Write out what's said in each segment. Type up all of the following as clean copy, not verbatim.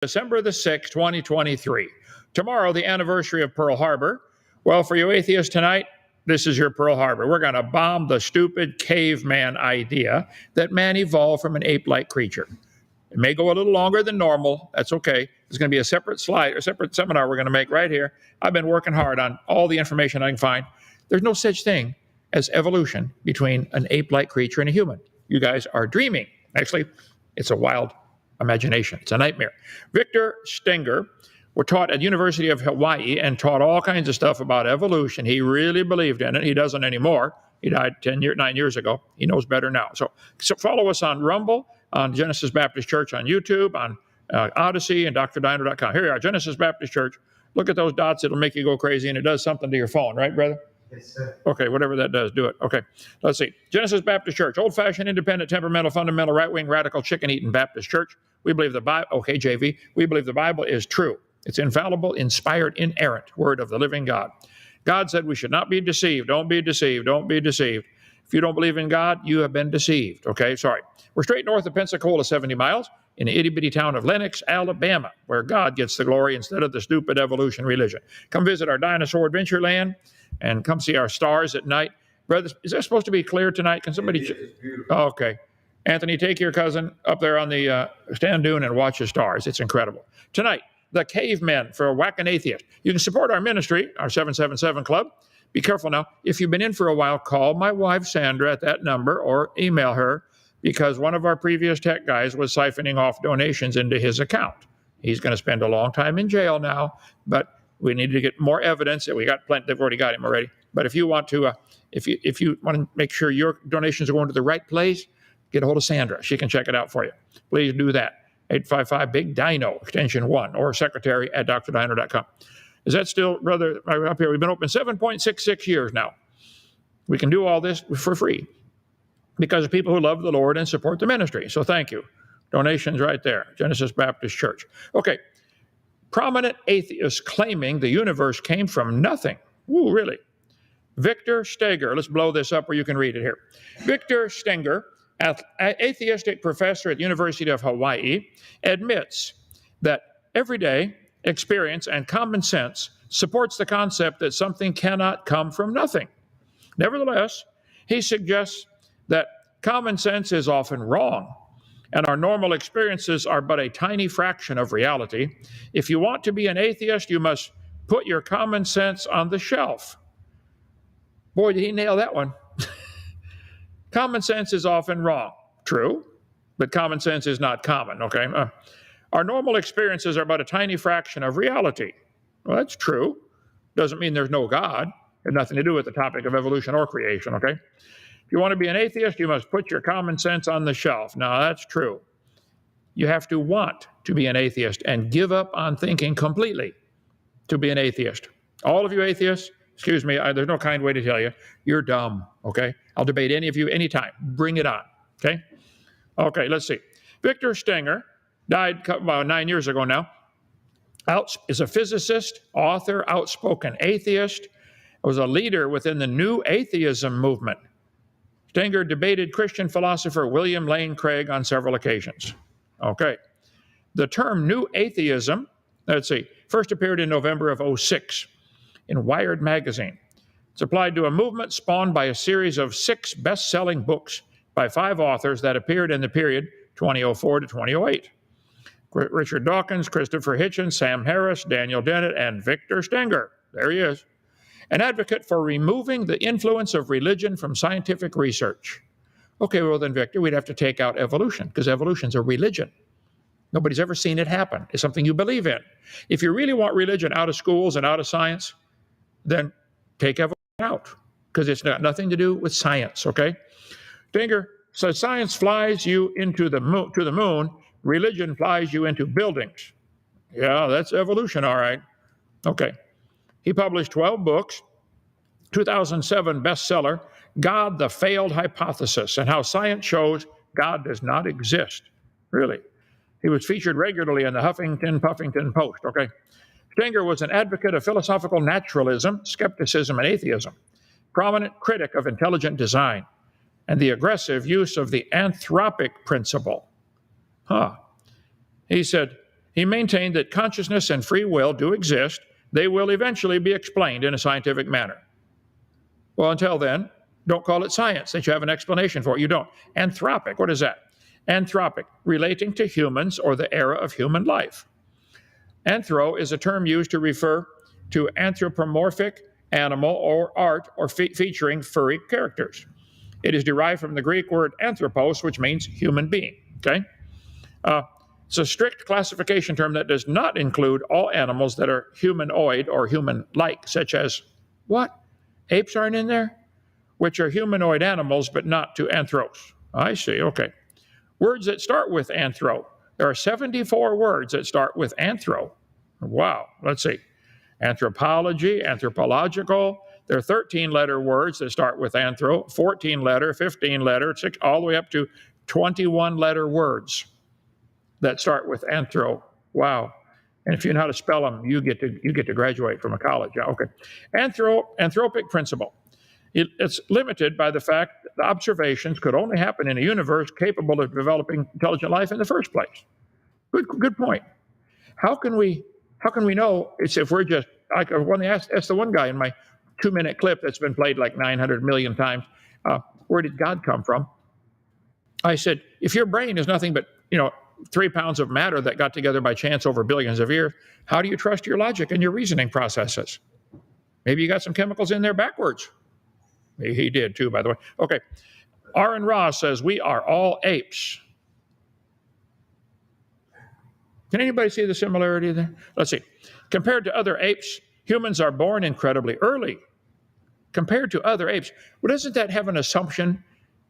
December the 6th, 2023. Tomorrow, the anniversary of Pearl Harbor. Well, for you atheists tonight, this is your Pearl Harbor. We're going to bomb the stupid caveman idea that man evolved from an ape-like creature. It may go a little longer than normal. That's okay. There's going to be a separate slide, a separate seminar we're going to make right here. I've been working hard on all the information I can find. There's no such thing as evolution between an ape-like creature and a human. You guys are dreaming. Actually, it's a wild imagination. It's a nightmare. Victor Stenger was taught at University of Hawaii and taught all kinds of stuff about evolution. He really believed in it. He doesn't anymore. He died 9 years ago. He knows better now. So follow us on Rumble, on Genesis Baptist Church on YouTube, on Odyssey, and DrDino.com. Here we are, Genesis Baptist Church. Look at those dots. It'll make you go crazy, and it does something to your phone, right, brother? Yes, sir. Okay, whatever that does, do it. Okay, let's see. Genesis Baptist Church, old-fashioned, independent, temperamental, fundamental, right-wing, radical, chicken-eating Baptist Church. We believe the Bible, okay, JV, we believe the Bible is true. It's infallible, inspired, inerrant word of the living God. God said we should not be deceived. Don't be deceived. Don't be deceived. If you don't believe in God, you have been deceived. Okay, sorry. We're straight north of Pensacola, 70 miles, in the itty-bitty town of Lenox, Alabama, where God gets the glory instead of the stupid evolution religion. Come visit our Dinosaur Adventure Land and come see our stars at night. Brother, is that supposed to be clear tonight? Can somebody... Oh, okay. Anthony, take your cousin up there on the stand dune and watch the stars. It's incredible. Tonight, the Cavemen for a Whackin' Atheist. You can support our ministry, our 777 Club. Be careful now. If you've been in for a while, call my wife, Sandra, at that number or email her, because one of our previous tech guys was siphoning off donations into his account. He's going to spend a long time in jail now, but we need to get more evidence that we got plenty. They've already got him already. But if you want to, if you want to make sure your donations are going to the right place, get a hold of Sandra. She can check it out for you. Please do that. 855 BIG-DINO, extension 1, or secretary at DrDino.com. Is that still, brother, up here? We've been open 7.66 years now. We can do all this for free because of people who love the Lord and support the ministry. So thank you. Donations right there, Genesis Baptist Church. Okay, prominent atheists claiming the universe came from nothing. Ooh, really? Victor Stenger, let's blow this up where you can read it here. Victor Stenger, atheistic professor at the University of Hawaii, admits that everyday experience and common sense supports the concept that something cannot come from nothing. Nevertheless, he suggests that common sense is often wrong, and our normal experiences are but a tiny fraction of reality. If you want to be an atheist, you must put your common sense on the shelf. Boy, did he nail that one. Common sense is often wrong. True, but common sense is not common, okay? Our normal experiences are but a tiny fraction of reality. Well, that's true. Doesn't mean there's no God. It has nothing to do with the topic of evolution or creation, okay? If you want to be an atheist, you must put your common sense on the shelf. Now, that's true. You have to want to be an atheist and give up on thinking completely to be an atheist. All of you atheists, excuse me, there's no kind way to tell you, you're dumb, okay? I'll debate any of you anytime. Bring it on, okay? Okay, let's see. Victor Stenger died about 9 years ago now. Is a physicist, author, outspoken atheist, was a leader within the New Atheism movement. Stenger debated Christian philosopher William Lane Craig on several occasions. Okay. The term New Atheism, let's see, first appeared in November of 2006 in Wired magazine. It's applied to a movement spawned by a series of 6 best-selling books by 5 authors that appeared in the period 2004 to 2008. Richard Dawkins, Christopher Hitchens, Sam Harris, Daniel Dennett, and Victor Stenger. There he is. An advocate for removing the influence of religion from scientific research. Okay, well then, Victor, we'd have to take out evolution, because evolution's a religion. Nobody's ever seen it happen. It's something you believe in. If you really want religion out of schools and out of science, then take evolution out, because it's got nothing to do with science, okay? Stenger says science flies you into the moon, religion flies you into buildings. Yeah, that's evolution, all right. Okay. He published 12 books, 2007 bestseller, God, the Failed Hypothesis, and How Science Shows God Does Not Exist. Really. He was featured regularly in the Huffington Post, okay? Stenger was an advocate of philosophical naturalism, skepticism, and atheism, prominent critic of intelligent design, and the aggressive use of the anthropic principle. He said, He maintained that consciousness and free will do exist. They will eventually be explained in a scientific manner. Well, until then, don't call it science that you have an explanation for it. You don't. Anthropic, what is that? Anthropic, relating to humans or the era of human life. Anthro is a term used to refer to anthropomorphic animal or art or featuring furry characters. It is derived from the Greek word anthropos, which means human being. Okay? It's a strict classification term that does not include all animals that are humanoid or human-like, such as what? Apes aren't in there? Which are humanoid animals, but not to anthros. I see, okay. Words that start with anthro. There are 74 words that start with anthro. Wow, let's see. Anthropology, anthropological. There are 13-letter words that start with anthro, 14-letter, 15-letter, all the way up to 21-letter words that start with anthro. Wow. And if you know how to spell them, you get to graduate from a college. Yeah, okay. Anthropic principle. It's limited by the fact that the observations could only happen in a universe capable of developing intelligent life in the first place. Good point. How can we know it's if we're just like when they asked the one guy in my 2-minute clip that's been played like 900 million times, where did God come from? I said, if your brain is nothing but 3 pounds of matter that got together by chance over billions of years, how do you trust your logic and your reasoning processes? Maybe you got some chemicals in there backwards. He did too, by the way. Okay. Aaron Ross says, we are all apes. Can anybody see the similarity there? Let's see. Compared to other apes, humans are born incredibly early. Compared to other apes. Well, doesn't that have an assumption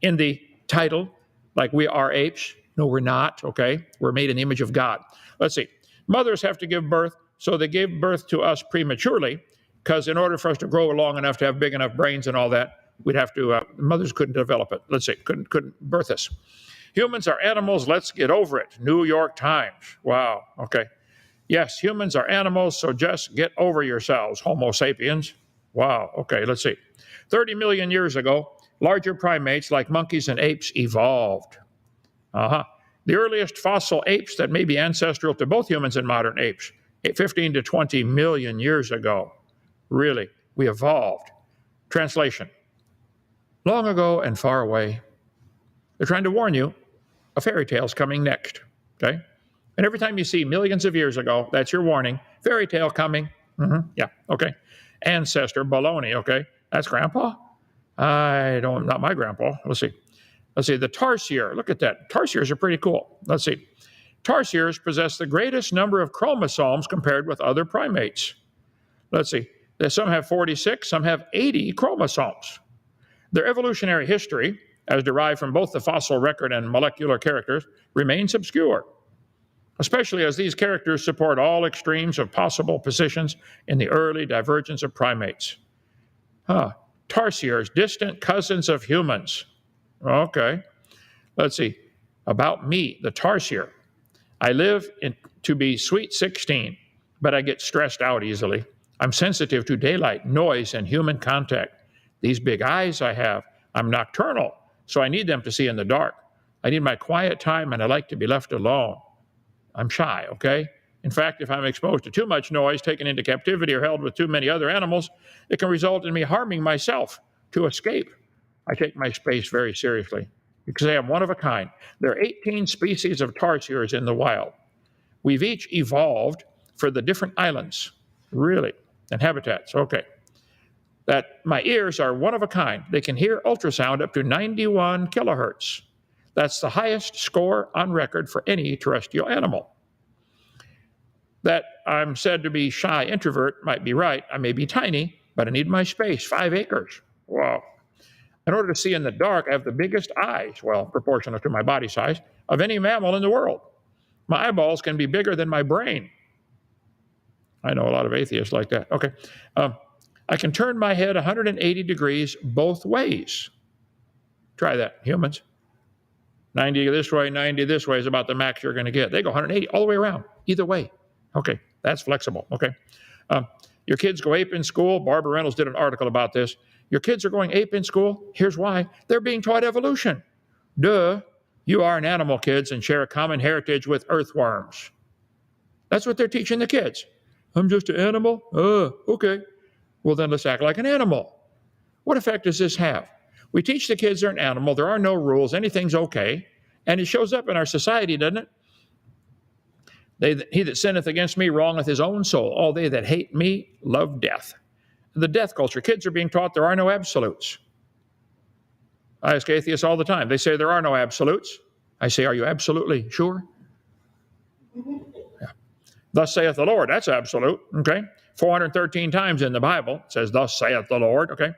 in the title? Like we are apes? No, we're not, okay? We're made in the image of God. Let's see. Mothers have to give birth, so they gave birth to us prematurely, because in order for us to grow long enough to have big enough brains and all that, we'd have to, mothers couldn't develop it. Let's see, couldn't birth us. Humans are animals, let's get over it. New York Times. Wow, okay. Yes, humans are animals, so just get over yourselves, Homo sapiens. Wow, okay, let's see. 30 million years ago, larger primates like monkeys and apes evolved. The earliest fossil apes that may be ancestral to both humans and modern apes, 15 to 20 million years ago. Really, we evolved. Translation. Long ago and far away. They're trying to warn you, a fairy tale's coming next, okay? And every time you see millions of years ago, that's your warning. Fairy tale coming. Yeah, okay. Ancestor, baloney, okay? That's grandpa? Not my grandpa. Let's see. The tarsier. Look at that. Tarsiers are pretty cool. Let's see. Tarsiers possess the greatest number of chromosomes compared with other primates. Let's see. Some have 46, some have 80 chromosomes. Their evolutionary history, as derived from both the fossil record and molecular characters, remains obscure, especially as these characters support all extremes of possible positions in the early divergence of primates. Tarsiers, distant cousins of humans. Okay. Let's see. About me, the tarsier. I live to be sweet 16, but I get stressed out easily. I'm sensitive to daylight, noise, and human contact. These big eyes I have, I'm nocturnal, so I need them to see in the dark. I need my quiet time, and I like to be left alone. I'm shy, okay? In fact, if I'm exposed to too much noise, taken into captivity, or held with too many other animals, it can result in me harming myself to escape. I take my space very seriously because I am one of a kind. There are 18 species of tarsiers in the wild. We've each evolved for the different islands, really, and habitats. Okay. That my ears are one of a kind. They can hear ultrasound up to 91 kilohertz. That's the highest score on record for any terrestrial animal. That I'm said to be shy introvert might be right. I may be tiny, but I need my space, 5 acres. Wow. In order to see in the dark, I have the biggest eyes, well, proportional to my body size, of any mammal in the world. My eyeballs can be bigger than my brain. I know a lot of atheists like that. Okay. I can turn my head 180 degrees both ways. Try that, humans. 90 this way, 90 this way is about the max you're going to get. They go 180 all the way around, either way. Okay, that's flexible. Okay. Your kids go ape in school. Barbara Reynolds did an article about this. Your kids are going ape in school. Here's why. They're being taught evolution. Duh. You are an animal, kids, and share a common heritage with earthworms. That's what they're teaching the kids. I'm just an animal? Okay. Well, then let's act like an animal. What effect does this have? We teach the kids they're an animal. There are no rules. Anything's okay. And it shows up in our society, doesn't it? He that sinneth against me wrongeth his own soul. All they that hate me love death. The death culture. Kids are being taught there are no absolutes. I ask atheists all the time. They say there are no absolutes. I say, are you absolutely sure? Yeah. Thus saith the Lord. That's absolute. Okay. 413 times in the Bible it says, thus saith the Lord. Okay.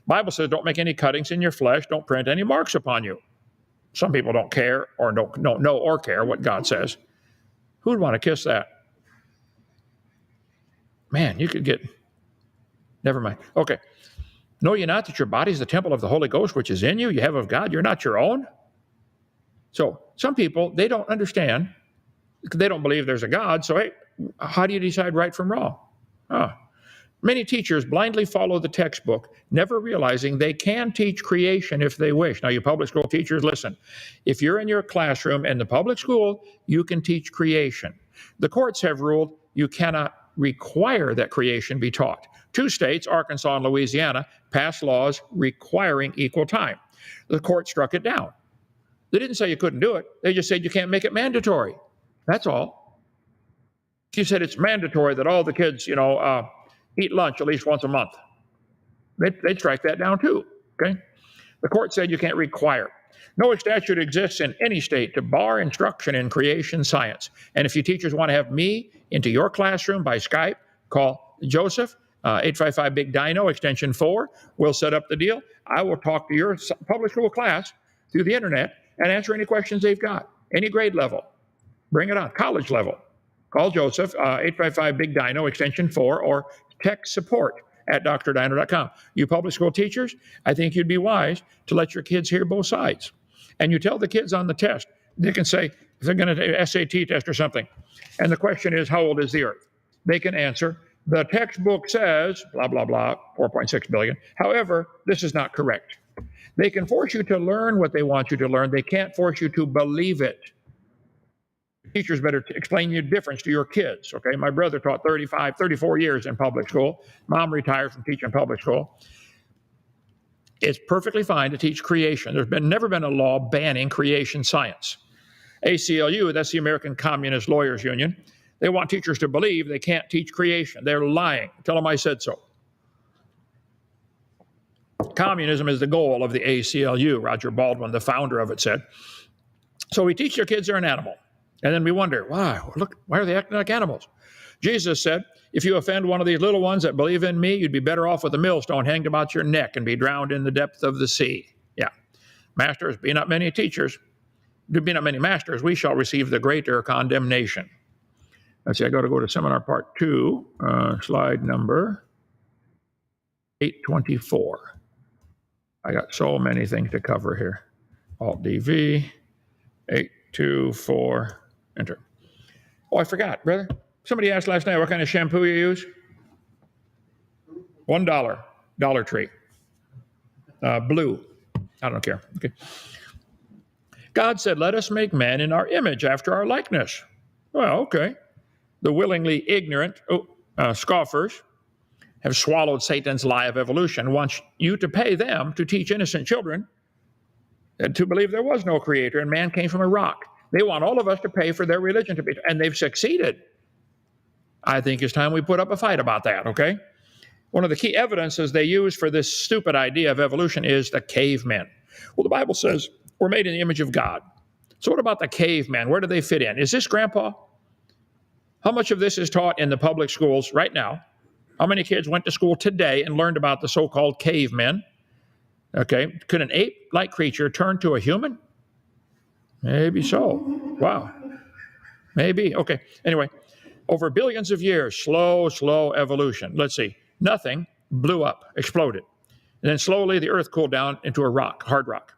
Bible says don't make any cuttings in your flesh. Don't print any marks upon you. Some people don't care or don't know or care what God says. Who would want to kiss that? Man, you could get... Never mind. Okay. Know ye not that your body is the temple of the Holy Ghost, which is in you? You have of God. You're not your own. So some people, they don't understand. They don't believe there's a God. So, hey, how do you decide right from wrong? Many teachers blindly follow the textbook, never realizing they can teach creation if they wish. Now, you public school teachers, listen. If you're in your classroom in the public school, you can teach creation. The courts have ruled you cannot require that creation be taught. 2 states, Arkansas and Louisiana, passed laws requiring equal time. The court struck it down. They didn't say you couldn't do it. They just said you can't make it mandatory. That's all. She said it's mandatory that all the kids, eat lunch at least once a month. They'd strike that down too, okay? The court said you can't require. No statute exists in any state to bar instruction in creation science. And if you teachers want to have me into your classroom by Skype, call Joseph, 855 BIG-DINO, extension 4. We'll set up the deal. I will talk to your public school class through the internet and answer any questions they've got, any grade level. Bring it on, college level. Call Joseph, 855 BIG-DINO, extension 4, or text support at drdino.com. You public school teachers, I think you'd be wise to let your kids hear both sides. And you tell the kids on the test, they can say, if they're going to do an SAT test or something, and the question is, how old is the earth? They can answer, the textbook says, blah, blah, blah, 4.6 billion. However, this is not correct. They can force you to learn what they want you to learn. They can't force you to believe it. Teachers better explain your difference to your kids, okay? My brother taught 34 years in public school. Mom retired from teaching public school. It's perfectly fine to teach creation. There's never been a law banning creation science. ACLU, that's the American Communist Lawyers Union, they want teachers to believe they can't teach creation. They're lying. Tell them I said so. Communism is the goal of the ACLU, Roger Baldwin, the founder of it, said. So we teach their kids they're an animal. And then we wonder, why are they acting like animals? Jesus said, if you offend one of these little ones that believe in me, you'd be better off with a millstone hanged about your neck and be drowned in the depth of the sea. Yeah. Masters, be not many teachers, be not many masters, we shall receive the greater condemnation. Let's see, I got to go to seminar part 2, slide number 824. I got so many things to cover here. Alt-DV, 824, enter. Oh, I forgot, brother. Somebody asked last night what kind of shampoo you use. $1, Dollar Tree. Blue. I don't care. Okay. God said, let us make man in our image after our likeness. Well, okay. The willingly ignorant scoffers have swallowed Satan's lie of evolution, wants you to pay them to teach innocent children to believe there was no creator and man came from a rock. They want all of us to pay for their religion to be, and they've succeeded. I think it's time we put up a fight about that, okay? One of the key evidences they use for this stupid idea of evolution is the cavemen. Well, the Bible says we're made in the image of God. So what about the cavemen? Where do they fit in? Is this Grandpa? How much of this is taught in the public schools right now? How many kids went to school today and learned about the so-called cavemen? Okay, could an ape-like creature turn to a human? Maybe so. Wow. Maybe. Okay. Anyway, over billions of years, slow evolution. Let's see. Nothing blew up, exploded. And then slowly the earth cooled down into a rock, hard rock.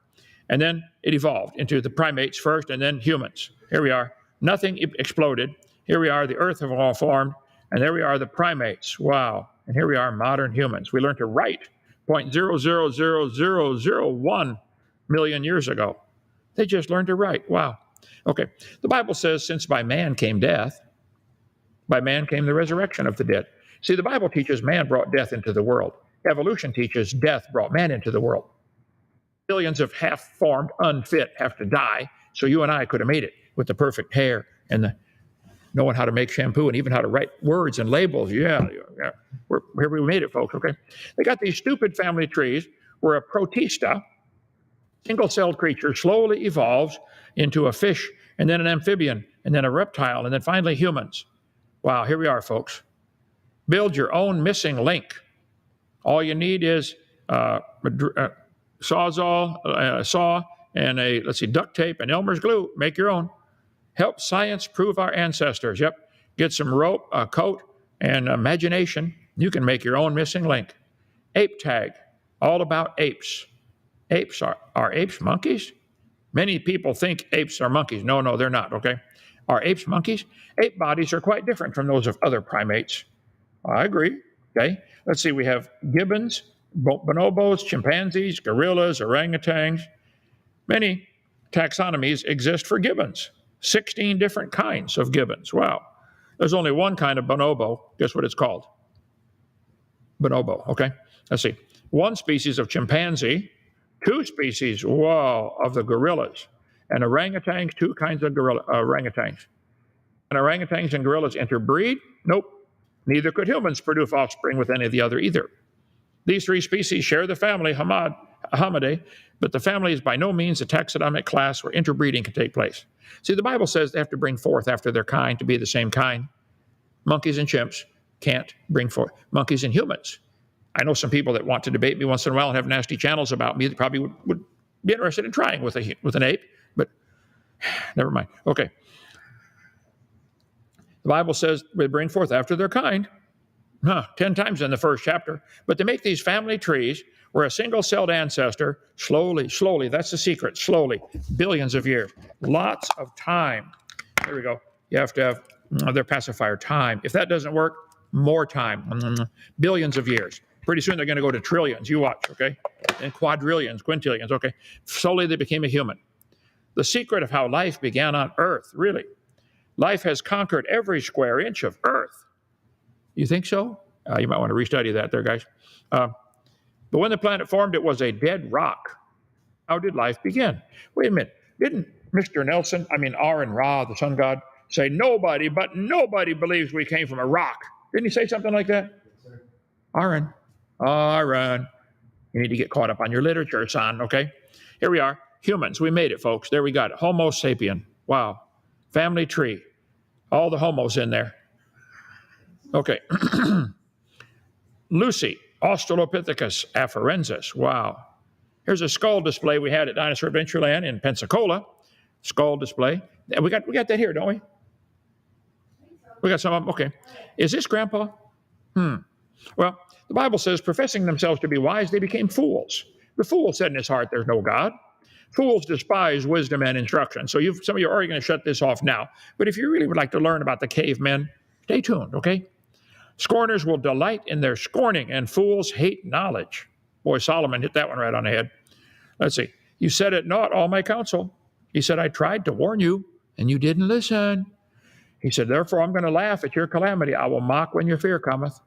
And then it evolved into the primates first and then humans. Here we are. Nothing exploded. Here we are. The earth have all formed. And there we are, the primates. Wow. And here we are, modern humans. We learned to write 0.000001 million years ago. They just learned to write. Wow. Okay. The Bible says, since by man came death, By man came the resurrection of the dead. See, the Bible teaches man brought death into the world. Evolution teaches death brought man into the world. Billions of half-formed, unfit have to die, so you and I could have made it with the perfect hair and knowing how to make shampoo and even how to write words and labels. Yeah. Here we made it, folks, okay? They got these stupid family trees where a protista, single-celled creature, slowly evolves into a fish and then an amphibian and then a reptile and then finally humans. Wow, here we are, folks. Build your own missing link. All you need is sawzall, saw, and duct tape and Elmer's glue. Make your own. Help science prove our ancestors. Yep. Get some rope, a coat, and imagination. You can make your own missing link. Ape tag. All about apes. Apes are apes monkeys? Many people think apes are monkeys. No, they're not, okay? Are apes monkeys? Ape bodies are quite different from those of other primates. I agree, okay? Let's see, we have gibbons, bonobos, chimpanzees, gorillas, orangutans. Many taxonomies exist for gibbons. 16 different kinds of gibbons. Wow. There's only one kind of bonobo. Guess what it's called? Bonobo, okay? Let's see. One species of chimpanzee, 2 species, of the gorillas. And orangutans, 2 kinds of orangutans. And orangutans and gorillas interbreed? Nope. Neither could humans produce offspring with any of the other either. These 3 species share the family Hominidae, but the family is by no means a taxonomic class where interbreeding can take place. See, the Bible says they have to bring forth after their kind to be the same kind. Monkeys and chimps can't bring forth. Monkeys and humans. I know some people that want to debate me once in a while and have nasty channels about me that probably would be interested in trying with an ape, but never mind. Okay. The Bible says they bring forth after their kind. 10 times in the first chapter. But to make these family trees where a single-celled ancestor, slowly, that's the secret, slowly, billions of years, lots of time. There we go. You have to have their pacifier, time. If that doesn't work, more time, billions of years. Pretty soon they're going to go to trillions. You watch, okay? And quadrillions, quintillions, okay? Slowly they became a human. The secret of how life began on Earth, really. Life has conquered every square inch of Earth. You think so? You might want to restudy that there, guys. But when the planet formed, it was a dead rock. How did life begin? Wait a minute. Didn't Mr. Nelson, Aaron Ra, the sun god, say nobody believes we came from a rock? Didn't he say something like that? Yes, sir. Aaron. You need to get caught up on your literature, son, okay? Here we are. Humans. We made it, folks. There we got it. Homo sapien. Wow. Family tree. All the homos in there. Okay. Lucy, Australopithecus afarensis. Wow. Here's a skull display we had at Dinosaur Adventure Land in Pensacola. Skull display. We got that here, don't we? We got some of them. Okay. Is this Grandpa? Well, the Bible says, professing themselves to be wise, they became fools. The fool said in his heart, there's no God. Fools despise wisdom and instruction. So some of you are already going to shut this off now. But if you really would like to learn about the cavemen, stay tuned, okay? Scorners will delight in their scorning, and fools hate knowledge. Boy, Solomon hit that one right on the head. Let's see. You said at naught all my counsel. He said, I tried to warn you, and you didn't listen. He said, therefore I'm going to laugh at your calamity. I will mock when your fear cometh.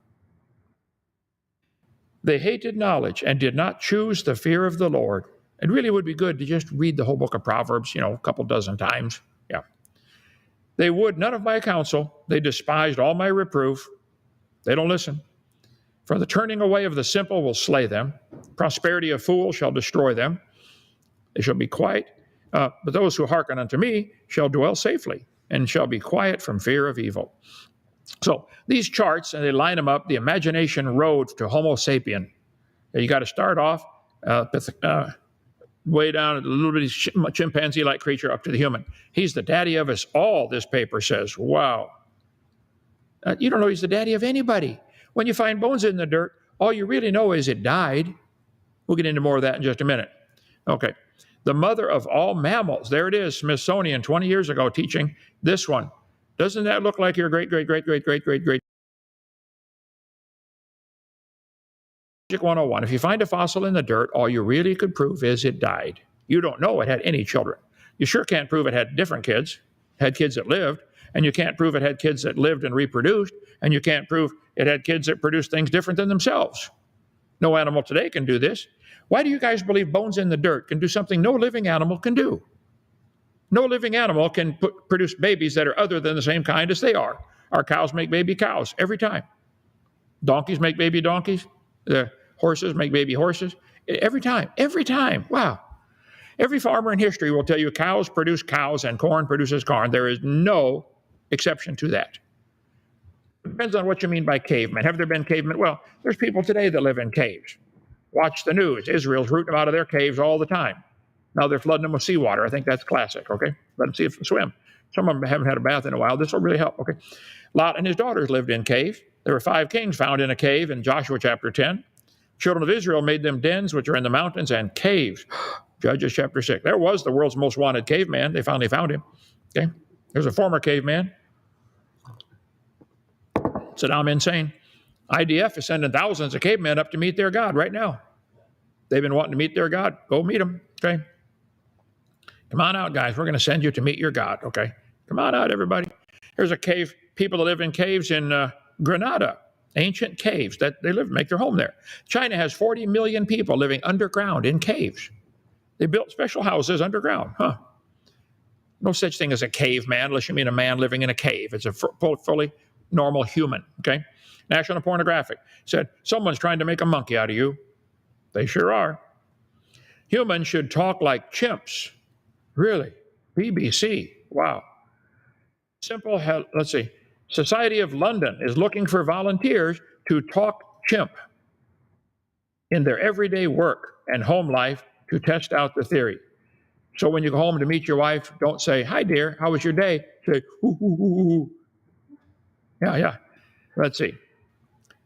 They hated knowledge and did not choose the fear of the Lord. It really would be good to just read the whole book of Proverbs, a couple dozen times. Yeah. They would none of my counsel. They despised all my reproof. They don't listen. For the turning away of the simple will slay them. Prosperity of fools shall destroy them. They shall be quiet. But those who hearken unto me shall dwell safely and shall be quiet from fear of evil. So these charts, and they line them up, the imagination road to Homo sapien. You got to start off way down at a little bitty chimpanzee-like creature up to the human. He's the daddy of us all, this paper says. Wow. You don't know he's the daddy of anybody. When you find bones in the dirt, all you really know is it died. We'll get into more of that in just a minute. Okay. The mother of all mammals. There it is, Smithsonian 20 years ago teaching this one. Doesn't that look like your great? Magic 101. If you find a fossil in the dirt, all you really could prove is it died. You don't know it had any children. You sure can't prove it had different kids, had kids that lived, and you can't prove it had kids that lived and reproduced, and you can't prove it had kids that produced things different than themselves. No animal today can do this. Why do you guys believe bones in the dirt can do something no living animal can do? No living animal can produce babies that are other than the same kind as they are. Our cows make baby cows every time. Donkeys make baby donkeys. The horses make baby horses. Every time. Every time. Wow. Every farmer in history will tell you cows produce cows and corn produces corn. There is no exception to that. It depends on what you mean by cavemen. Have there been cavemen? Well, there's people today that live in caves. Watch the news. Israel's rooting them out of their caves all the time. Now they're flooding them with seawater. I think that's classic, okay? Let them see if they swim. Some of them haven't had a bath in a while. This will really help, okay? Lot and his daughters lived in caves. There were 5 kings found in a cave in Joshua chapter 10. Children of Israel made them dens which are in the mountains and caves. Judges chapter 6. There was the world's most wanted caveman. They finally found him, okay? There's a former caveman. Said, I'm insane. IDF is sending thousands of cavemen up to meet their God right now. They've been wanting to meet their God. Go meet them, okay? Come on out, guys. We're going to send you to meet your God, okay? Come on out, everybody. There's a cave, people that live in caves in Granada, ancient caves that they live, make their home there. China has 40 million people living underground in caves. They built special houses underground, huh? No such thing as a caveman unless you mean a man living in a cave. It's a fully normal human, okay? National Pornographic said, someone's trying to make a monkey out of you. They sure are. Humans should talk like chimps. Really? BBC. Wow. Simple, let's see. Society of London is looking for volunteers to talk chimp in their everyday work and home life to test out the theory. So when you go home to meet your wife, don't say, hi, dear, how was your day? Say, ooh, ooh, ooh, ooh. Yeah. Let's see.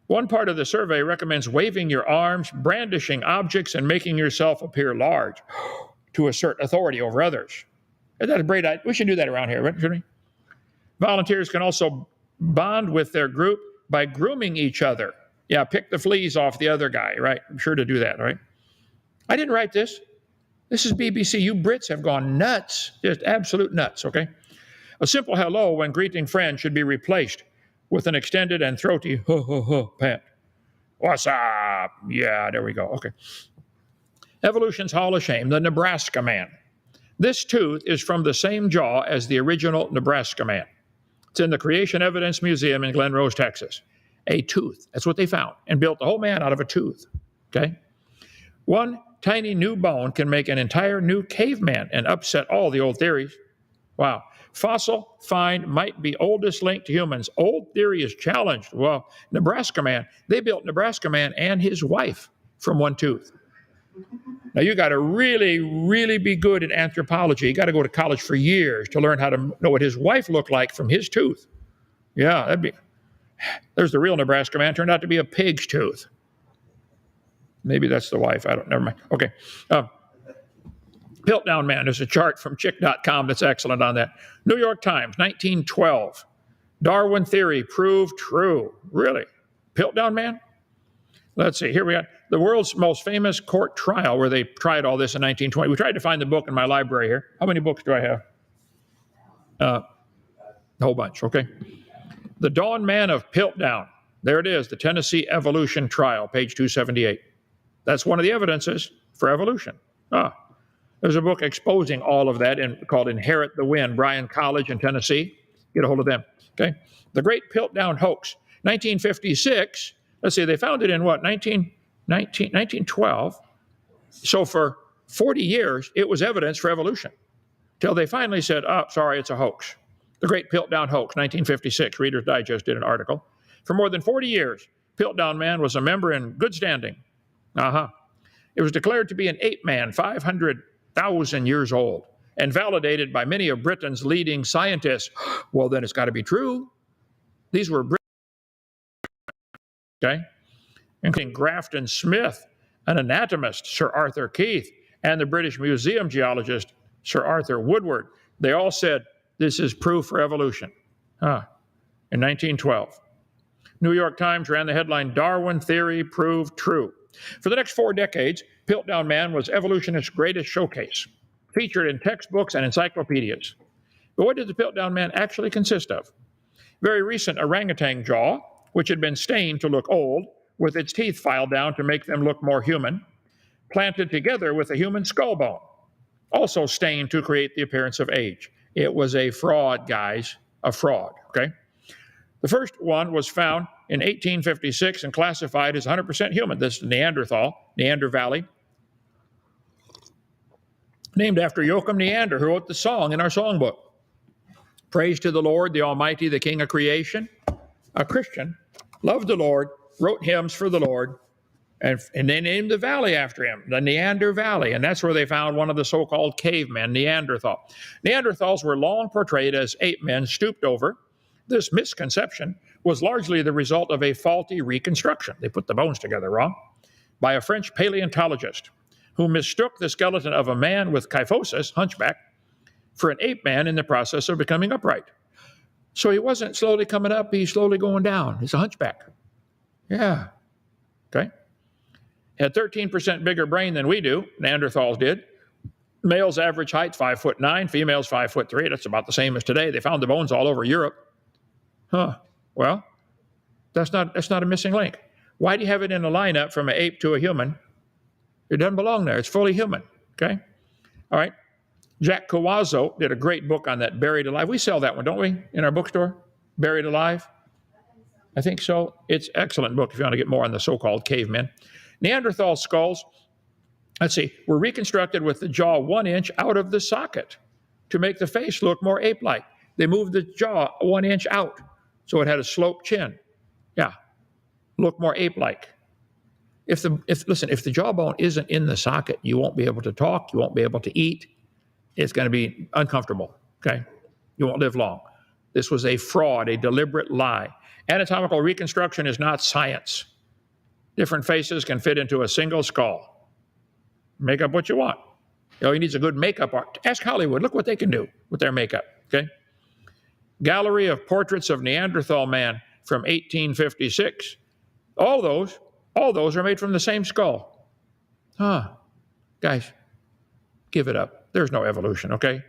One part of the survey recommends waving your arms, brandishing objects, and making yourself appear large to assert authority over others. Isn't that a great idea? We should do that around here, right? Shouldn't we? Volunteers can also bond with their group by grooming each other. Yeah, pick the fleas off the other guy, right? I'm sure to do that, right? I didn't write this. This is BBC. You Brits have gone nuts, just absolute nuts, okay? A simple hello when greeting friends should be replaced with an extended and throaty ho ho ho pant. What's up? Yeah, there we go. Okay. Evolution's Hall of Shame, the Nebraska man. This tooth is from the same jaw as the original Nebraska man. It's in the Creation Evidence Museum in Glen Rose, Texas. A tooth. That's what they found, and built the whole man out of a tooth. Okay? One tiny new bone can make an entire new caveman and upset all the old theories. Wow. Fossil find might be oldest link to humans. Old theory is challenged. Well, Nebraska man, they built Nebraska man and his wife from one tooth. Now, you got to really, really be good at anthropology. You got to go to college for years to learn how to know what his wife looked like from his tooth. Yeah, there's the real Nebraska man. Turned out to be a pig's tooth. Maybe that's the wife. Never mind. Okay. Piltdown man. There's a chart from chick.com that's excellent on that. New York Times, 1912. Darwin theory proved true. Really? Piltdown man? Let's see. Here we got the world's most famous court trial where they tried all this in 1920. We tried to find the book in my library here. How many books do I have? A whole bunch. Okay. The Dawn Man of Piltdown. There it is. The Tennessee Evolution Trial, page 278. That's one of the evidences for evolution. There's a book exposing all of that called Inherit the Wind, Bryan College in Tennessee. Get a hold of them. Okay. The Great Piltdown Hoax, 1956. Let's see, they found it in what, 1912. So for 40 years, it was evidence for evolution. Till they finally said, sorry, it's a hoax. The Great Piltdown Hoax, 1956. Reader's Digest did an article. For more than 40 years, Piltdown Man was a member in good standing. It was declared to be an ape man, 500,000 years old, and validated by many of Britain's leading scientists. Well, then it's got to be true. These were British, okay, including Grafton Smith, an anatomist, Sir Arthur Keith, and the British Museum geologist, Sir Arthur Woodward. They all said this is proof for evolution. In 1912. New York Times ran the headline, Darwin Theory Proved True. For the next 4 decades, Piltdown Man was evolutionist's greatest showcase, featured in textbooks and encyclopedias. But what did the Piltdown Man actually consist of? Very recent orangutan jaw, which had been stained to look old, with its teeth filed down to make them look more human, planted together with a human skull bone, also stained to create the appearance of age. It was a fraud, guys, a fraud, okay? The first one was found in 1856 and classified as 100% human. This is Neanderthal, Neander Valley, named after Joachim Neander, who wrote the song in our songbook. Praise to the Lord, the Almighty, the King of creation. A Christian loved the Lord, wrote hymns for the Lord, and they named the valley after him, the Neander Valley, and that's where they found one of the so-called cavemen, Neanderthal. Neanderthals were long portrayed as ape men stooped over. This misconception was largely the result of a faulty reconstruction. They put the bones together wrong, by a French paleontologist who mistook the skeleton of a man with kyphosis, hunchback, for an ape man in the process of becoming upright. So he wasn't slowly coming up, he's slowly going down. He's a hunchback. Yeah. Okay. Had 13% bigger brain than we do, Neanderthals did. Males' average height, 5'9", females 5'3". That's about the same as today. They found the bones all over Europe. Well, that's not a missing link. Why do you have it in a lineup from an ape to a human? It doesn't belong there. It's fully human. Okay? All right. Jack Cawazzo did a great book on that, Buried Alive. We sell that one, don't we, in our bookstore? Buried Alive? I think so. It's an excellent book if you want to get more on the so-called cavemen. Neanderthal skulls, let's see, were reconstructed with the jaw 1 inch out of the socket to make the face look more ape-like. They moved the jaw 1 inch out so it had a sloped chin. Yeah, look more ape-like. If the jawbone isn't in the socket, you won't be able to talk, you won't be able to eat. It's going to be uncomfortable, okay? You won't live long. This was a fraud, a deliberate lie. Anatomical reconstruction is not science. Different faces can fit into a single skull. Make up what you want. All you need is a good makeup art. Ask Hollywood. Look what they can do with their makeup, okay? Gallery of portraits of Neanderthal man from 1856. All those are made from the same skull. Guys, give it up. There's no evolution, okay?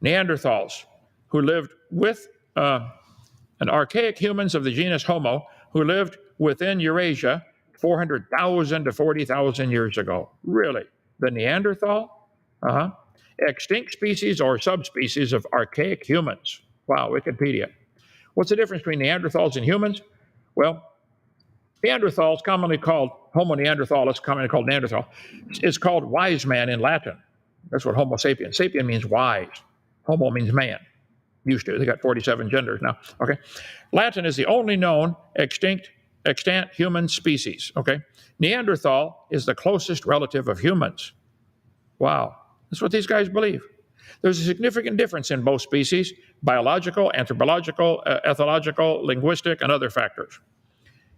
Neanderthals who lived with an archaic humans of the genus Homo who lived within Eurasia 400,000 to 40,000 years ago. Really? The Neanderthal? Extinct species or subspecies of archaic humans. Wow, Wikipedia. What's the difference between Neanderthals and humans? Well, Neanderthals, commonly called Homo neanderthalis, commonly called Neanderthal, is called wise man in Latin. That's what Homo sapien. Sapien means wise. Homo means man. Used to. They got 47 genders now. Okay. Latin is the only known extant human species. Okay. Neanderthal is the closest relative of humans. Wow. That's what these guys believe. There's a significant difference in both species: biological, anthropological, ethological, linguistic, and other factors.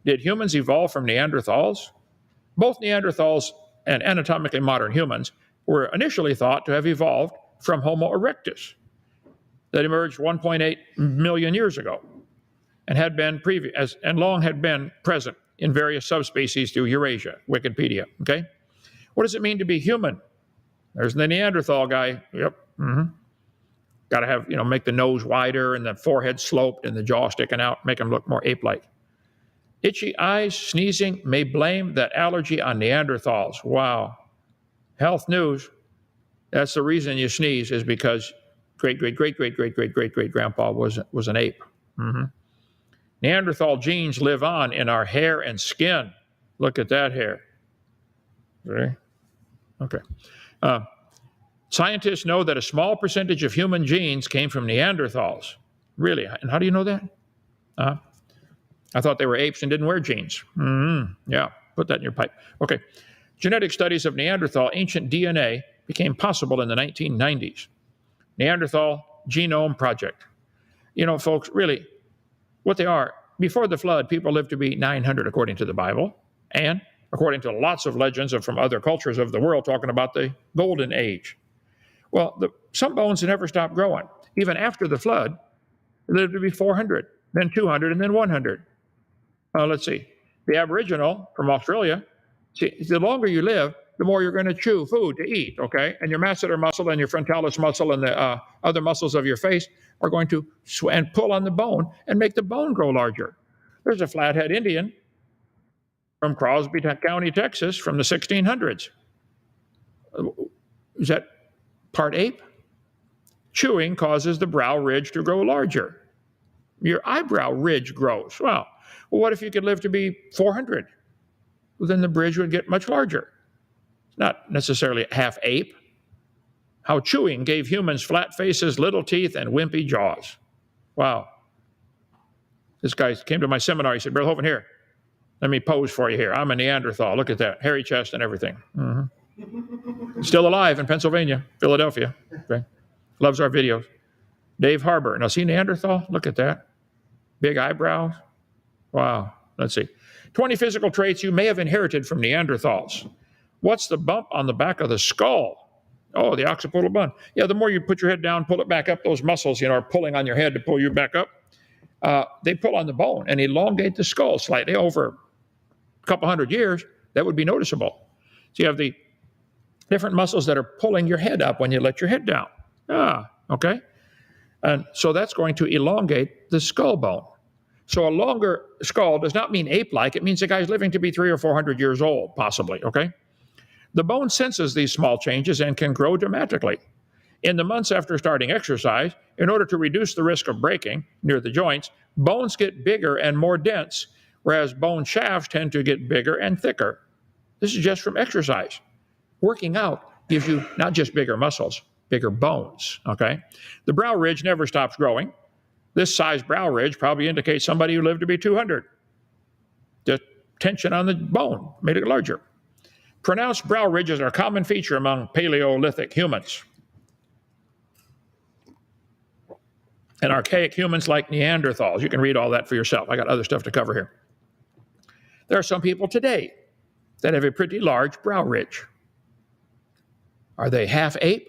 Did humans evolve from Neanderthals? Both Neanderthals and anatomically modern humans were initially thought to have evolved from Homo erectus that emerged 1.8 million years ago and had been long had been present in various subspecies through Eurasia. Wikipedia. Okay, what does it mean to be human? There's the Neanderthal guy. Yep. Got to have, make the nose wider and the forehead sloped and the jaw sticking out, make them look more ape-like. Itchy eyes, sneezing, may blame that allergy on Neanderthals. Wow. Health news. That's the reason you sneeze, is because great-great-great-great-great-great-great-grandpa was an ape. Neanderthal genes live on in our hair and skin. Look at that hair. Okay. Scientists know that a small percentage of human genes came from Neanderthals. Really? And how do you know that? I thought they were apes and didn't wear jeans. Yeah, put that in your pipe. Okay. Genetic studies of Neanderthal ancient DNA became possible in the 1990s. Neanderthal Genome Project. Folks, really, what they are, before the flood, people lived to be 900 according to the Bible, and according to lots of legends from other cultures of the world talking about the golden age. Well, some bones never stopped growing. Even after the flood, they lived to be 400, then 200, and then 100. Let's see. The Aboriginal from Australia, see, the longer you live, the more you're going to chew food to eat, okay? And your masseter muscle and your frontalis muscle and the other muscles of your face are going to and pull on the bone and make the bone grow larger. There's a flathead Indian from Crosby County, Texas, from the 1600s. Is that part ape? Chewing causes the brow ridge to grow larger. Your eyebrow ridge grows. Well, what if you could live to be 400? Well, then the bridge would get much larger. It's not necessarily half ape. How chewing gave humans flat faces, little teeth, and wimpy jaws. Wow. This guy came to my seminar. He said, Brother Hovind, here, let me pose for you here. I'm a Neanderthal. Look at that. Hairy chest and everything. Still alive in Pennsylvania, Philadelphia. Okay. Loves our videos. Dave Harbor. Now, see Neanderthal? Look at that. Big eyebrows. Wow. Let's see. 20 physical traits you may have inherited from Neanderthals. What's the bump on the back of the skull? Oh, the occipital bone. Yeah, the more you put your head down, pull it back up, those muscles, are pulling on your head to pull you back up. They pull on the bone and elongate the skull slightly. Over a couple hundred years, that would be noticeable. So you have the different muscles that are pulling your head up when you let your head down. Okay. And so that's going to elongate the skull bone. So a longer skull does not mean ape-like. It means the guy's living to be 300 or 400 years old, possibly, okay? The bone senses these small changes and can grow dramatically. In the months after starting exercise, in order to reduce the risk of breaking near the joints, bones get bigger and more dense, whereas bone shafts tend to get bigger and thicker. This is just from exercise. Working out gives you not just bigger muscles, bigger bones, okay? The brow ridge never stops growing. This size brow ridge probably indicates somebody who lived to be 200. The tension on the bone made it larger. Pronounced brow ridges are a common feature among Paleolithic humans. And archaic humans like Neanderthals. You can read all that for yourself. I got other stuff to cover here. There are some people today that have a pretty large brow ridge. Are they half ape?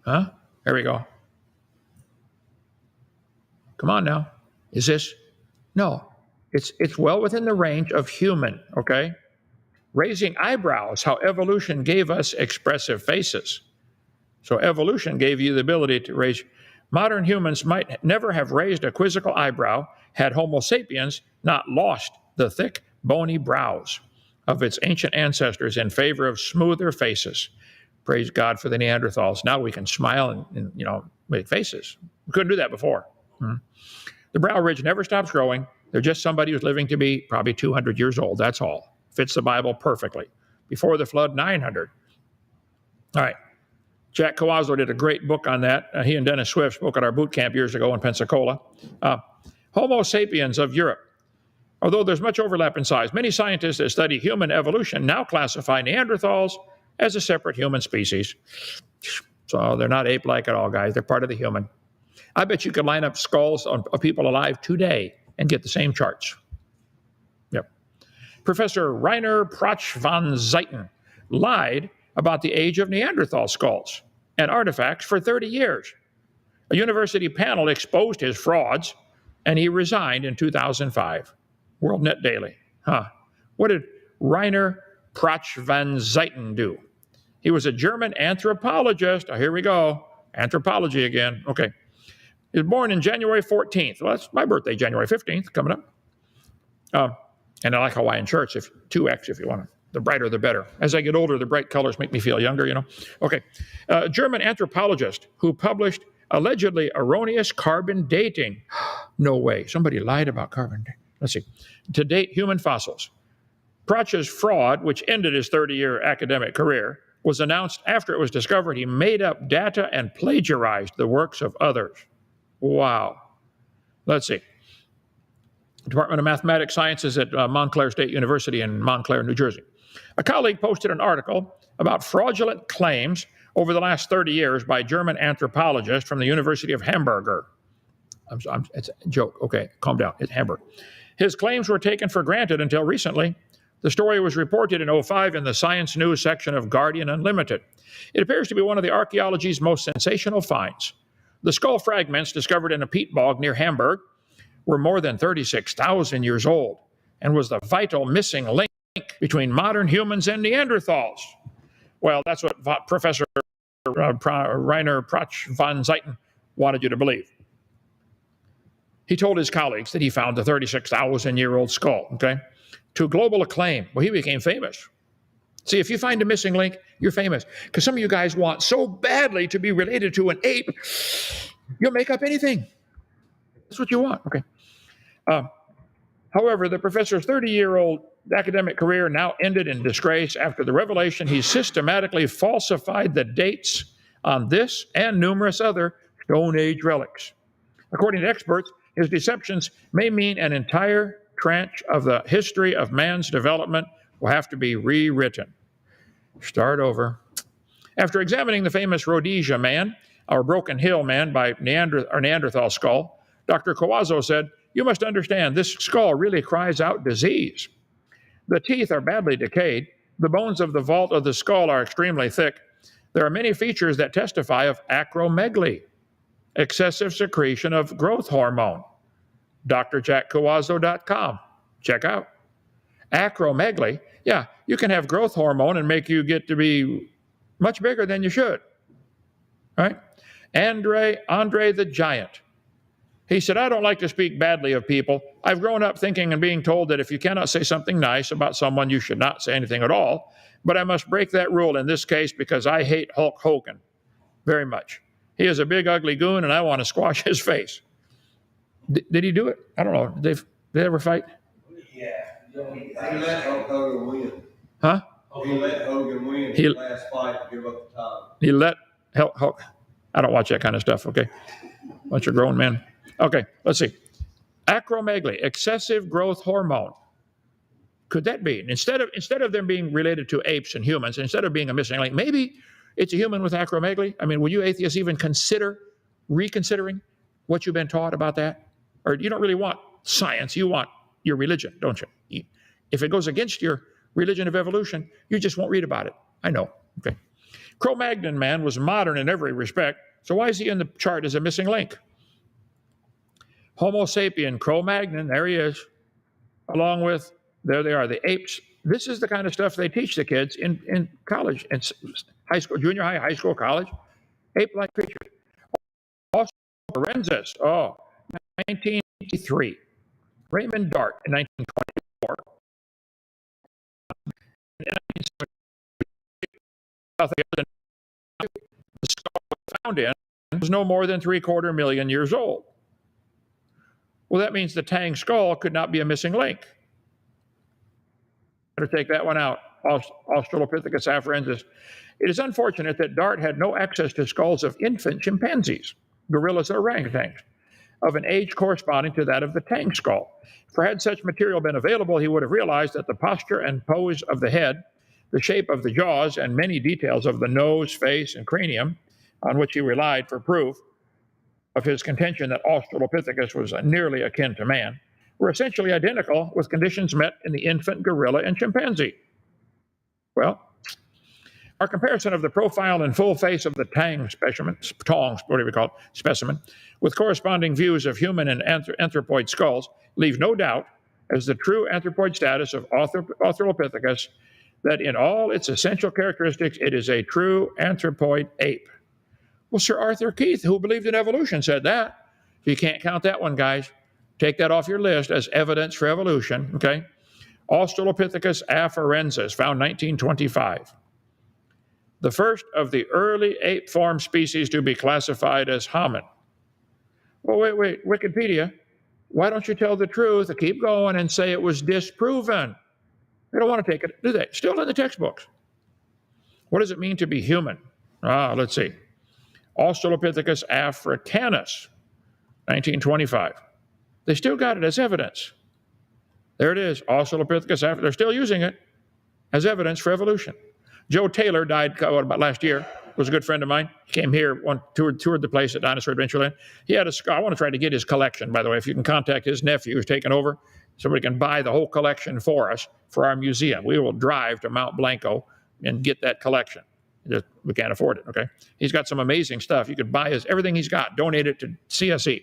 Huh? There we go. Come on now. Is this? No. It's well within the range of human, okay? Raising eyebrows, how evolution gave us expressive faces. So evolution gave you the ability to raise. Modern humans might never have raised a quizzical eyebrow had Homo sapiens not lost the thick, bony brows of its ancient ancestors in favor of smoother faces. Praise God for the Neanderthals. Now we can smile and make faces. We couldn't do that before. The brow ridge never stops growing. They're just somebody who's living to be probably 200 years old. That's all. Fits the Bible perfectly. Before the flood, 900. All right. Jack Cawazlo did a great book on that. He and Dennis Swift spoke at our boot camp years ago in Pensacola. Homo sapiens of Europe. Although there's much overlap in size, many scientists that study human evolution now classify Neanderthals as a separate human species. So they're not ape-like at all, guys. They're part of the human. I bet you could line up skulls of people alive today and get the same charts. Yep. Professor Rainer Protsch von Zeiten lied about the age of Neanderthal skulls and artifacts for 30 years. A university panel exposed his frauds, and he resigned in 2005. WorldNet Daily. What did Rainer Protsch von Zeiten do? He was a German anthropologist. Here we go. Anthropology again. Okay. He was born in January 14th. Well, that's my birthday, January 15th, coming up. And I like Hawaiian shirts, 2X if you want to. The brighter, the better. As I get older, the bright colors make me feel younger, Okay. A German anthropologist who published allegedly erroneous carbon dating. No way. Somebody lied about carbon dating. Let's see. To date human fossils. Protsch's fraud, which ended his 30-year academic career, was announced after it was discovered he made up data and plagiarized the works of others. Wow. Let's see. Department of Mathematics Sciences at Montclair State University in Montclair, New Jersey. A colleague posted an article about fraudulent claims over the last 30 years by German anthropologists from the University of Hamburg. It's a joke. Okay, calm down. It's Hamburg. His claims were taken for granted until recently. The story was reported in 2005 in the Science News section of Guardian Unlimited. It appears to be one of the archaeology's most sensational finds. The skull fragments discovered in a peat bog near Hamburg were more than 36,000 years old and was the vital missing link between modern humans and Neanderthals. Well, that's what Professor Rainer Prach von Zeiten wanted you to believe. He told his colleagues that he found the 36,000-year-old skull, okay, to global acclaim. Well, he became famous. See, if you find a missing link, you're famous. Because some of you guys want so badly to be related to an ape, you'll make up anything. That's what you want, okay. However, the professor's 30-year-old academic career now ended in disgrace after the revelation he systematically falsified the dates on this and numerous other Stone Age relics. According to experts, his deceptions may mean an entire tranche of the history of man's development will have to be rewritten. Start over. After examining the famous Rhodesia man, or Broken Hill man by Neanderthal skull, Dr. Coazzo said, "You must understand, this skull really cries out disease. The teeth are badly decayed. The bones of the vault of the skull are extremely thick. There are many features that testify of acromegaly, excessive secretion of growth hormone." drjackcoazzo.com. Check out. Acromegaly, yeah, you can have growth hormone and make you get to be much bigger than you should. Right? Andre the Giant. He said, "I don't like to speak badly of people. I've grown up thinking and being told that if you cannot say something nice about someone, you should not say anything at all. But I must break that rule in this case because I hate Hulk Hogan very much. He is a big, ugly goon, and I want to squash his face." Did he do it? I don't know. Did they ever fight? Yeah. He let Hulk Hogan win. Huh? He let Hogan win his last fight to give up the title. He let Hulk. I don't watch that kind of stuff, okay? Bunch of grown men. Okay, let's see. Acromegaly, excessive growth hormone. Could that be? Instead of them being related to apes and humans, instead of being a missing link, maybe it's a human with acromegaly? I mean, would you atheists even consider reconsidering what you've been taught about that? Or you don't really want science, you want your religion, don't you? If it goes against your religion of evolution, you just won't read about it. I know. Okay. Cro-Magnon man was modern in every respect, so why is he in the chart as a missing link? Homo sapien, Cro-Magnon, there he is, along with, there they are, the apes. This is the kind of stuff they teach the kids in college, in high school, junior high, high school, college. Ape-like creatures. Also, Lorenzus, 1983. Raymond Dart in 1924. The skull found in was no more than 3/4 million years old. Well, that means the Tang skull could not be a missing link. Better take that one out. Australopithecus afarensis. It is unfortunate that Dart had no access to skulls of infant chimpanzees, gorillas, or orangutans, of an age corresponding to that of the Tang skull. For had such material been available, he would have realized that the posture and pose of the head, the shape of the jaws, and many details of the nose, face, and cranium, on which he relied for proof of his contention that Australopithecus was nearly akin to man, were essentially identical with conditions met in the infant gorilla and chimpanzee. Well, our comparison of the profile and full face of the Tang specimen, specimen, with corresponding views of human and anthropoid skulls leave no doubt as the true anthropoid status of Australopithecus that in all its essential characteristics it is a true anthropoid ape. Well, Sir Arthur Keith, who believed in evolution, said that. So you can't count that one, guys. Take that off your list as evidence for evolution, okay? Australopithecus afarensis, found 1925. The first of the early ape-form species to be classified as homin. Well, wait, Wikipedia, why don't you tell the truth and keep going and say it was disproven? They don't want to take it, do they? Still in the textbooks. What does it mean to be human? Let's see. Australopithecus africanus, 1925. They still got it as evidence. There it is, Australopithecus africanus. They're still using it as evidence for evolution. Joe Taylor died about last year, was a good friend of mine. He came here, toured the place at Dinosaur Adventure Land. He had a skull. I want to try to get his collection, by the way. If you can contact his nephew who's taken over, somebody can buy the whole collection for us for our museum. We will drive to Mount Blanco and get that collection. We can't afford it, okay? He's got some amazing stuff. You could buy everything he's got, donate it to CSE,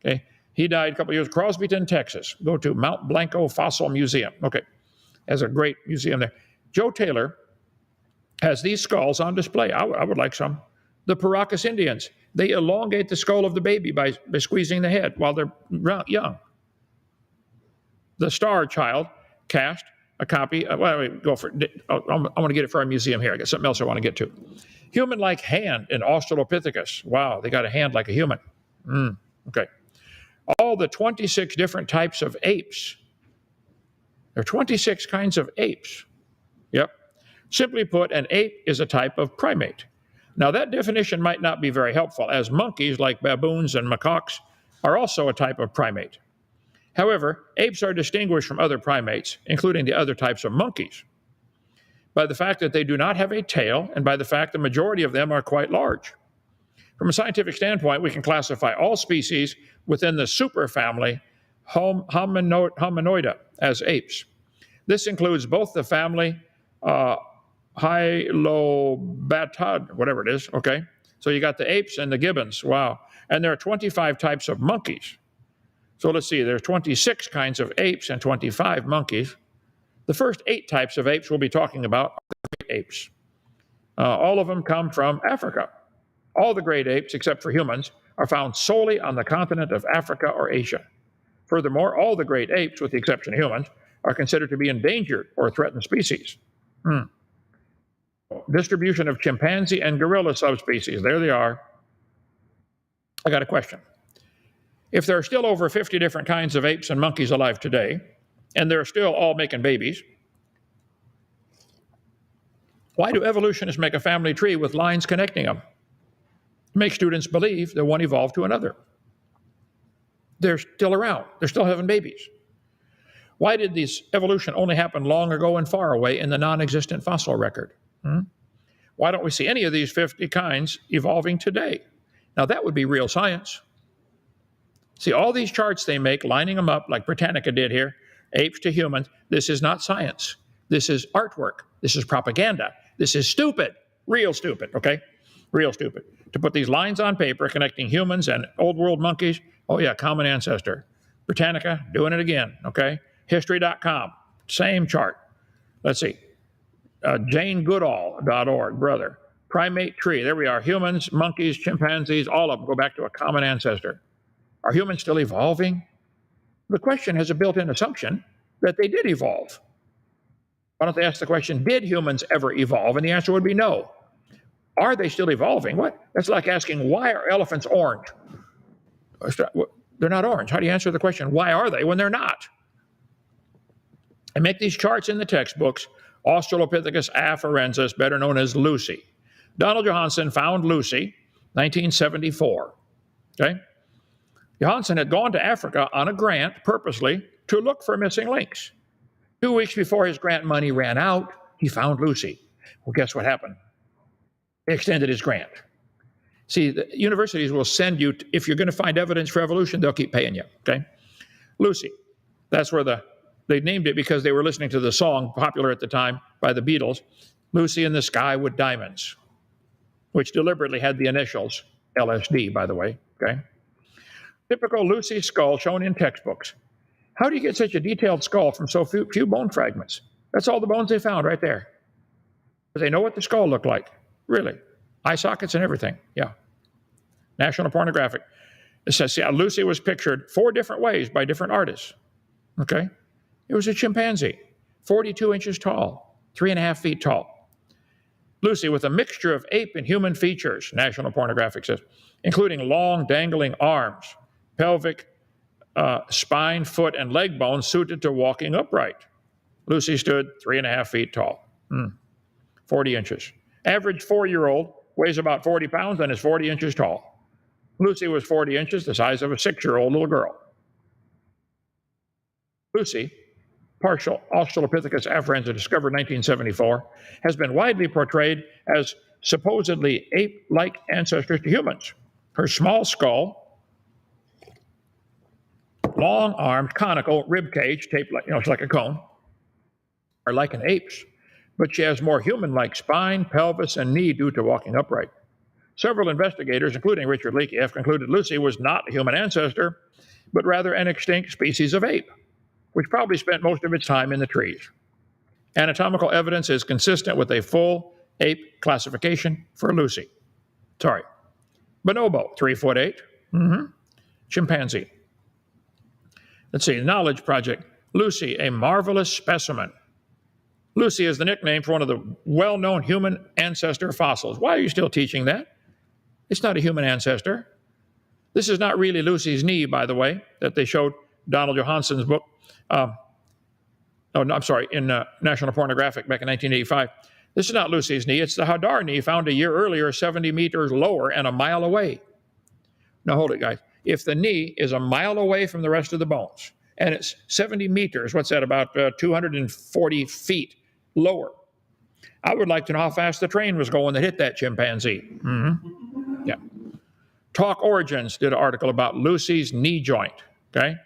okay? He died a couple of years, Crosbyton, Texas. Go to Mount Blanco Fossil Museum, okay? Has a great museum there. Joe Taylor has these skulls on display. I would like some. The Paracas Indians, they elongate the skull of the baby by squeezing the head while they're young. The Star Child cast a copy. Go for it. I want to get it for our museum here. I got something else I want to get to. Human-like hand in Australopithecus. Wow, they got a hand like a human. Okay. All the 26 different types of apes. There are 26 kinds of apes. Yep. Simply put, an ape is a type of primate. Now, that definition might not be very helpful, as monkeys, like baboons and macaques, are also a type of primate. However, apes are distinguished from other primates, including the other types of monkeys, by the fact that they do not have a tail and by the fact the majority of them are quite large. From a scientific standpoint, we can classify all species within the superfamily Hominoida as apes. This includes both the family Hylobatid, whatever it is, okay? So you got the apes and the gibbons, wow. And there are 25 types of monkeys. So let's see, there are 26 kinds of apes and 25 monkeys. The first 8 types of apes we'll be talking about are the great apes. All of them come from Africa. All the great apes, except for humans, are found solely on the continent of Africa or Asia. Furthermore, all the great apes, with the exception of humans, are considered to be endangered or threatened species. Distribution of chimpanzee and gorilla subspecies. There they are. I got a question. If there are still over 50 different kinds of apes and monkeys alive today, and they're still all making babies, why do evolutionists make a family tree with lines connecting them? To make students believe that one evolved to another. They're still around. They're still having babies. Why did this evolution only happen long ago and far away in the non-existent fossil record? Why don't we see any of these 50 kinds evolving today? Now, that would be real science. See, all these charts they make, lining them up like Britannica did here, apes to humans, this is not science. This is artwork. This is propaganda. This is stupid. Real stupid, okay? Real stupid. To put these lines on paper connecting humans and old world monkeys, oh yeah, common ancestor. Britannica, doing it again, okay? History.com, same chart. Let's see. JaneGoodall.org, brother. Primate tree, there we are. Humans, monkeys, chimpanzees, all of them go back to a common ancestor. Are humans still evolving? The question has a built-in assumption that they did evolve. Why don't they ask the question, did humans ever evolve? And the answer would be no. Are they still evolving? What? That's like asking, why are elephants orange? They're not orange. How do you answer the question, why are they, when they're not? I make these charts in the textbooks. Australopithecus afarensis, better known as Lucy. Donald Johanson found Lucy, 1974. Okay? Johanson had gone to Africa on a grant purposely to look for missing links. 2 weeks before his grant money ran out, he found Lucy. Well, guess what happened? They extended his grant. See, the universities will send you, if you're going to find evidence for evolution, they'll keep paying you, okay? Lucy, that's where they named it because they were listening to the song, popular at the time, by the Beatles, Lucy in the Sky with Diamonds, which deliberately had the initials, LSD, by the way, okay? Typical Lucy skull shown in textbooks. How do you get such a detailed skull from so few bone fragments? That's all the bones they found right there. They know what the skull looked like, really. Eye sockets and everything, yeah. National Pornographic. It says, yeah, Lucy was pictured 4 different ways by different artists, okay? It was a chimpanzee, 42 inches tall, 3.5 feet tall. Lucy with a mixture of ape and human features, National Pornographic says, including long dangling arms, pelvic, spine, foot, and leg bones suited to walking upright. Lucy stood 3.5 feet tall, 40 inches. Average 4-year-old weighs about 40 pounds and is 40 inches tall. Lucy was 40 inches, the size of a 6-year-old little girl. Lucy, partial Australopithecus afarensis, discovered in 1974, has been widely portrayed as supposedly ape-like ancestors to humans. Her small skull, long arms, conical rib cage, shaped like, it's like a cone, are like an ape's, but she has more human-like spine, pelvis, and knee due to walking upright. Several investigators, including Richard Leakey, have concluded Lucy was not a human ancestor, but rather an extinct species of ape, which probably spent most of its time in the trees. Anatomical evidence is consistent with a full ape classification for Lucy. Sorry. Bonobo, 3'8". Chimpanzee. Let's see, Knowledge Project. Lucy, a marvelous specimen. Lucy is the nickname for one of the well-known human ancestor fossils. Why are you still teaching that? It's not a human ancestor. This is not really Lucy's knee, by the way, that they showed Donald Johansson's book. In National Pornographic back in 1985. This is not Lucy's knee. It's the Hadar knee found a year earlier, 70 meters lower and a mile away. Now hold it, guys. If the knee is a mile away from the rest of the bones, and it's 70 meters, what's that, about 240 feet lower, I would like to know how fast the train was going that hit that chimpanzee. Yeah. Talk Origins did an article about Lucy's knee joint, okay?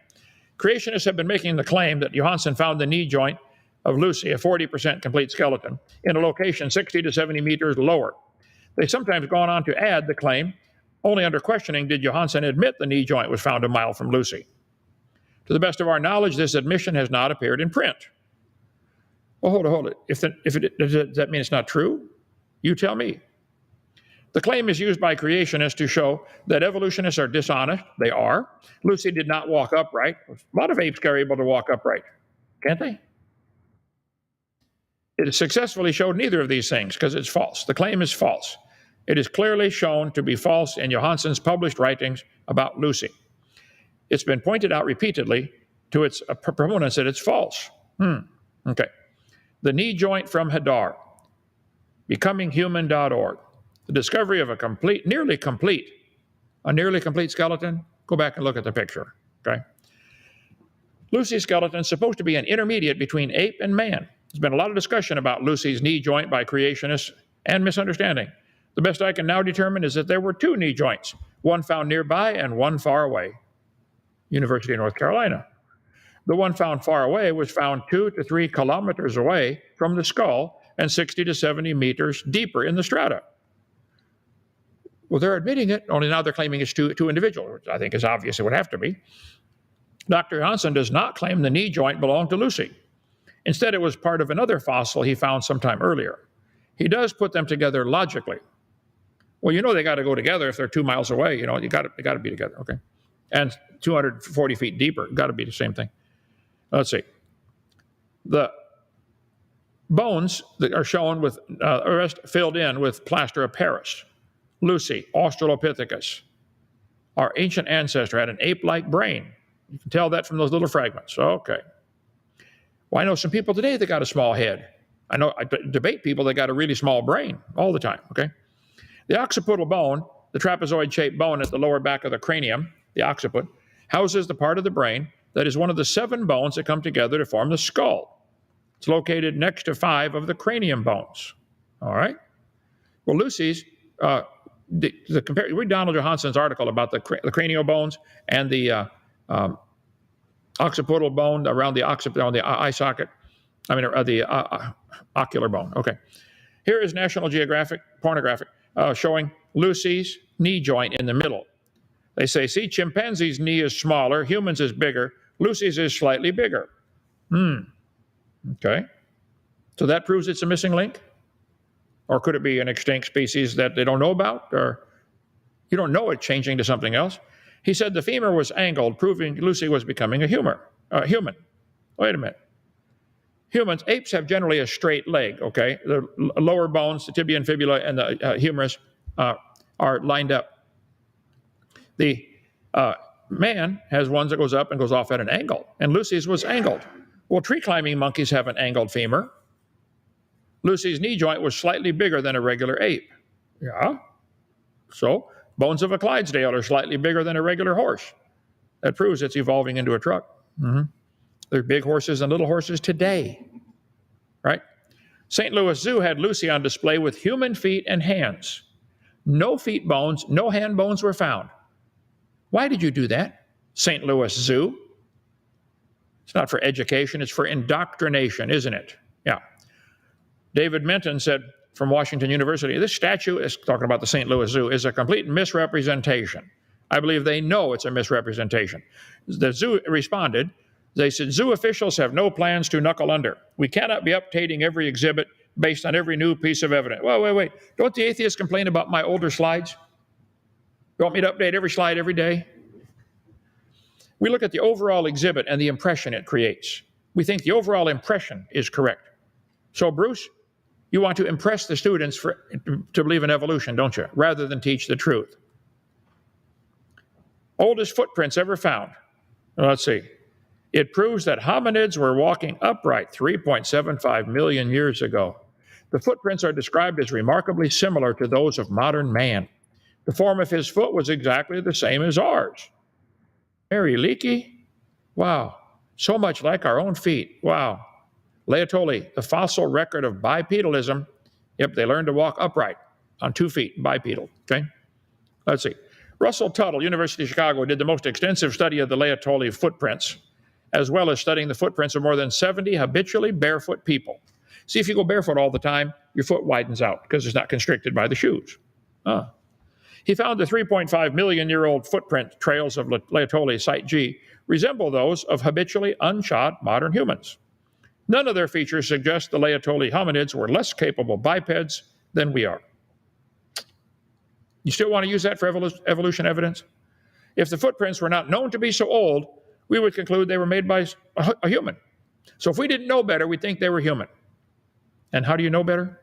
Creationists have been making the claim that Johansson found the knee joint of Lucy, a 40% complete skeleton, in a location 60 to 70 meters lower. They've sometimes gone on to add the claim, only under questioning did Johansson admit the knee joint was found a mile from Lucy. To the best of our knowledge, this admission has not appeared in print. Well, hold it. Does that mean it's not true? You tell me. The claim is used by creationists to show that evolutionists are dishonest. They are. Lucy did not walk upright. A lot of apes are able to walk upright, can't they? It has successfully showed neither of these things because it's false. The claim is false. It is clearly shown to be false in Johansson's published writings about Lucy. It's been pointed out repeatedly to its proponents that it's false. Okay. The knee joint from Hadar, becominghuman.org. The discovery of a nearly complete skeleton. Go back and look at the picture, okay? Lucy's skeleton is supposed to be an intermediate between ape and man. There's been a lot of discussion about Lucy's knee joint by creationists and misunderstanding. The best I can now determine is that there were two knee joints, one found nearby and one far away. University of North Carolina. The one found far away was found 2 to 3 kilometers away from the skull and 60 to 70 meters deeper in the strata. Well, they're admitting it, only now they're claiming it's two individuals, which I think is obvious it would have to be. Dr. Johansson does not claim the knee joint belonged to Lucy. Instead, it was part of another fossil he found sometime earlier. He does put them together logically. Well, you know they got to go together if they're 2 miles away. You know, they got to be together, okay? And 240 feet deeper, got to be the same thing. Let's see. The bones that are shown with filled in with plaster of Paris. Lucy, Australopithecus, our ancient ancestor, had an ape-like brain. You can tell that from those little fragments. Okay. Well, I know some people today that got a small head. I debate people that got a really small brain all the time, okay? The occipital bone, the trapezoid-shaped bone at the lower back of the cranium, the occiput, houses the part of the brain that is one of the 7 bones that come together to form the skull. It's located next to 5 of the cranium bones, all right? Well, Lucy's, read Donald Johansson's article about the cranial bones and the occipital bone around the occiput, on the eye socket, the ocular bone. Okay. Here is National Geographic, pornographic, showing Lucy's knee joint in the middle. They say, see, chimpanzee's knee is smaller, humans is bigger, Lucy's is slightly bigger. Okay. So that proves it's a missing link? Or could it be an extinct species that they don't know about? Or you don't know it changing to something else? He said the femur was angled, proving Lucy was becoming a human. Wait a minute. Humans, apes have generally a straight leg, okay? The lower bones, the tibia and fibula, and the humerus are lined up. The man has ones that goes up and goes off at an angle, and Lucy's was angled. Well, tree climbing monkeys have an angled femur. Lucy's knee joint was slightly bigger than a regular ape. Yeah. So, bones of a Clydesdale are slightly bigger than a regular horse. That proves it's evolving into a truck. There's big horses and little horses today, right? St. Louis Zoo had Lucy on display with human feet and hands. No feet bones, no hand bones were found. Why did you do that, St. Louis Zoo? It's not for education, it's for indoctrination, isn't it? Yeah. David Minton said from Washington University, this statue is talking about the St. Louis Zoo, is a complete misrepresentation. I believe they know it's a misrepresentation. The zoo responded, they said, zoo officials have no plans to knuckle under. We cannot be updating every exhibit based on every new piece of evidence. Wait. Don't the atheists complain about my older slides? You want me to update every slide every day? We look at the overall exhibit and the impression it creates. We think the overall impression is correct. So, Bruce, you want to impress the students to believe in evolution, don't you? Rather than teach the truth. Oldest footprints ever found. Let's see. It proves that hominids were walking upright 3.75 million years ago. The footprints are described as remarkably similar to those of modern man. The form of his foot was exactly the same as ours. Very leaky? Wow. So much like our own feet. Wow. Laetoli, the fossil record of bipedalism. Yep, they learned to walk upright on 2 feet, bipedal. Okay? Let's see. Russell Tuttle, University of Chicago, did the most extensive study of the Laetoli footprints, as well as studying the footprints of more than 70 habitually barefoot people. See, if you go barefoot all the time, your foot widens out because it's not constricted by the shoes. He found the 3.5 million year old footprint trails of Laetoli Site G resemble those of habitually unshod modern humans. None of their features suggest the Laetoli hominids were less capable bipeds than we are. You still want to use that for evolution evidence? If the footprints were not known to be so old, we would conclude they were made by a human. So if we didn't know better, we'd think they were human. And how do you know better?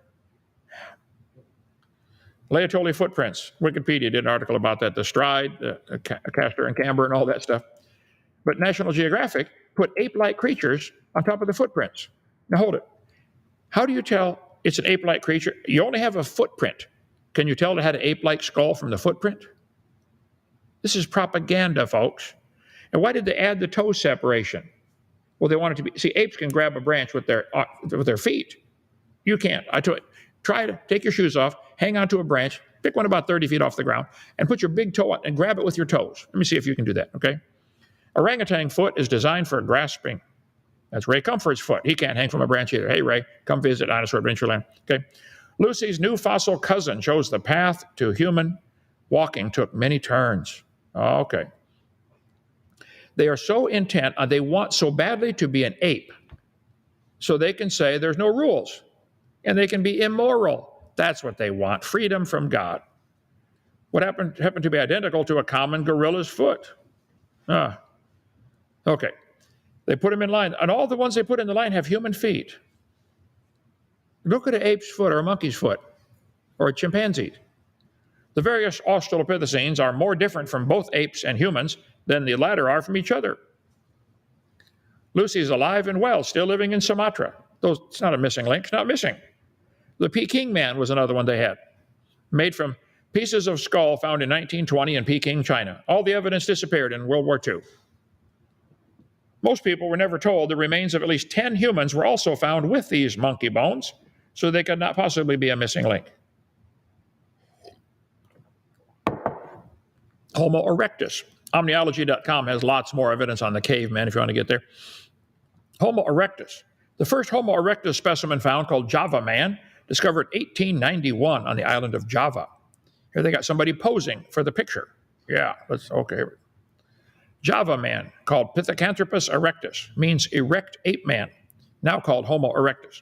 Laetoli footprints. Wikipedia did an article about that, the stride, the castor and camber and all that stuff. But National Geographic put ape-like creatures on top of the footprints. Now hold it. How do you tell it's an ape-like creature? You only have a footprint. Can you tell it had an ape-like skull from the footprint? This is propaganda, folks. And why did they add the toe separation? Well, they wanted to be, see, apes can grab a branch with their feet. You can't. Try to take your shoes off, hang onto a branch, pick one about 30 feet off the ground, and put your big toe on and grab it with your toes. Let me see if you can do that, okay? Orangutan foot is designed for grasping. That's Ray Comfort's foot. He can't hang from a branch either. Hey, Ray, come visit Dinosaur Adventure Land, okay? Lucy's new fossil cousin shows the path to human walking took many turns. Okay. They are so intent, they want so badly to be an ape, so they can say there's no rules, and they can be immoral. That's what they want, freedom from God. What happened to be identical to a common gorilla's foot. Okay. They put them in line, and all the ones they put in the line have human feet. Look at an ape's foot or a monkey's foot or a chimpanzee. The various Australopithecines are more different from both apes and humans than the latter are from each other. Lucy is alive and well, still living in Sumatra. It's not a missing link, it's not missing. The Peking man was another one they had, made from pieces of skull found in 1920 in Peking, China. All the evidence disappeared in World War II. Most people were never told the remains of at least 10 humans were also found with these monkey bones, so they could not possibly be a missing link. Homo erectus. Omniology.com has lots more evidence on the cavemen if you want to get there. Homo erectus. The first Homo erectus specimen found, called Java man, discovered 1891 on the island of Java. Here they got somebody posing for the picture. Yeah, okay. Java man, called Pithecanthropus erectus, means erect ape man, now called Homo erectus,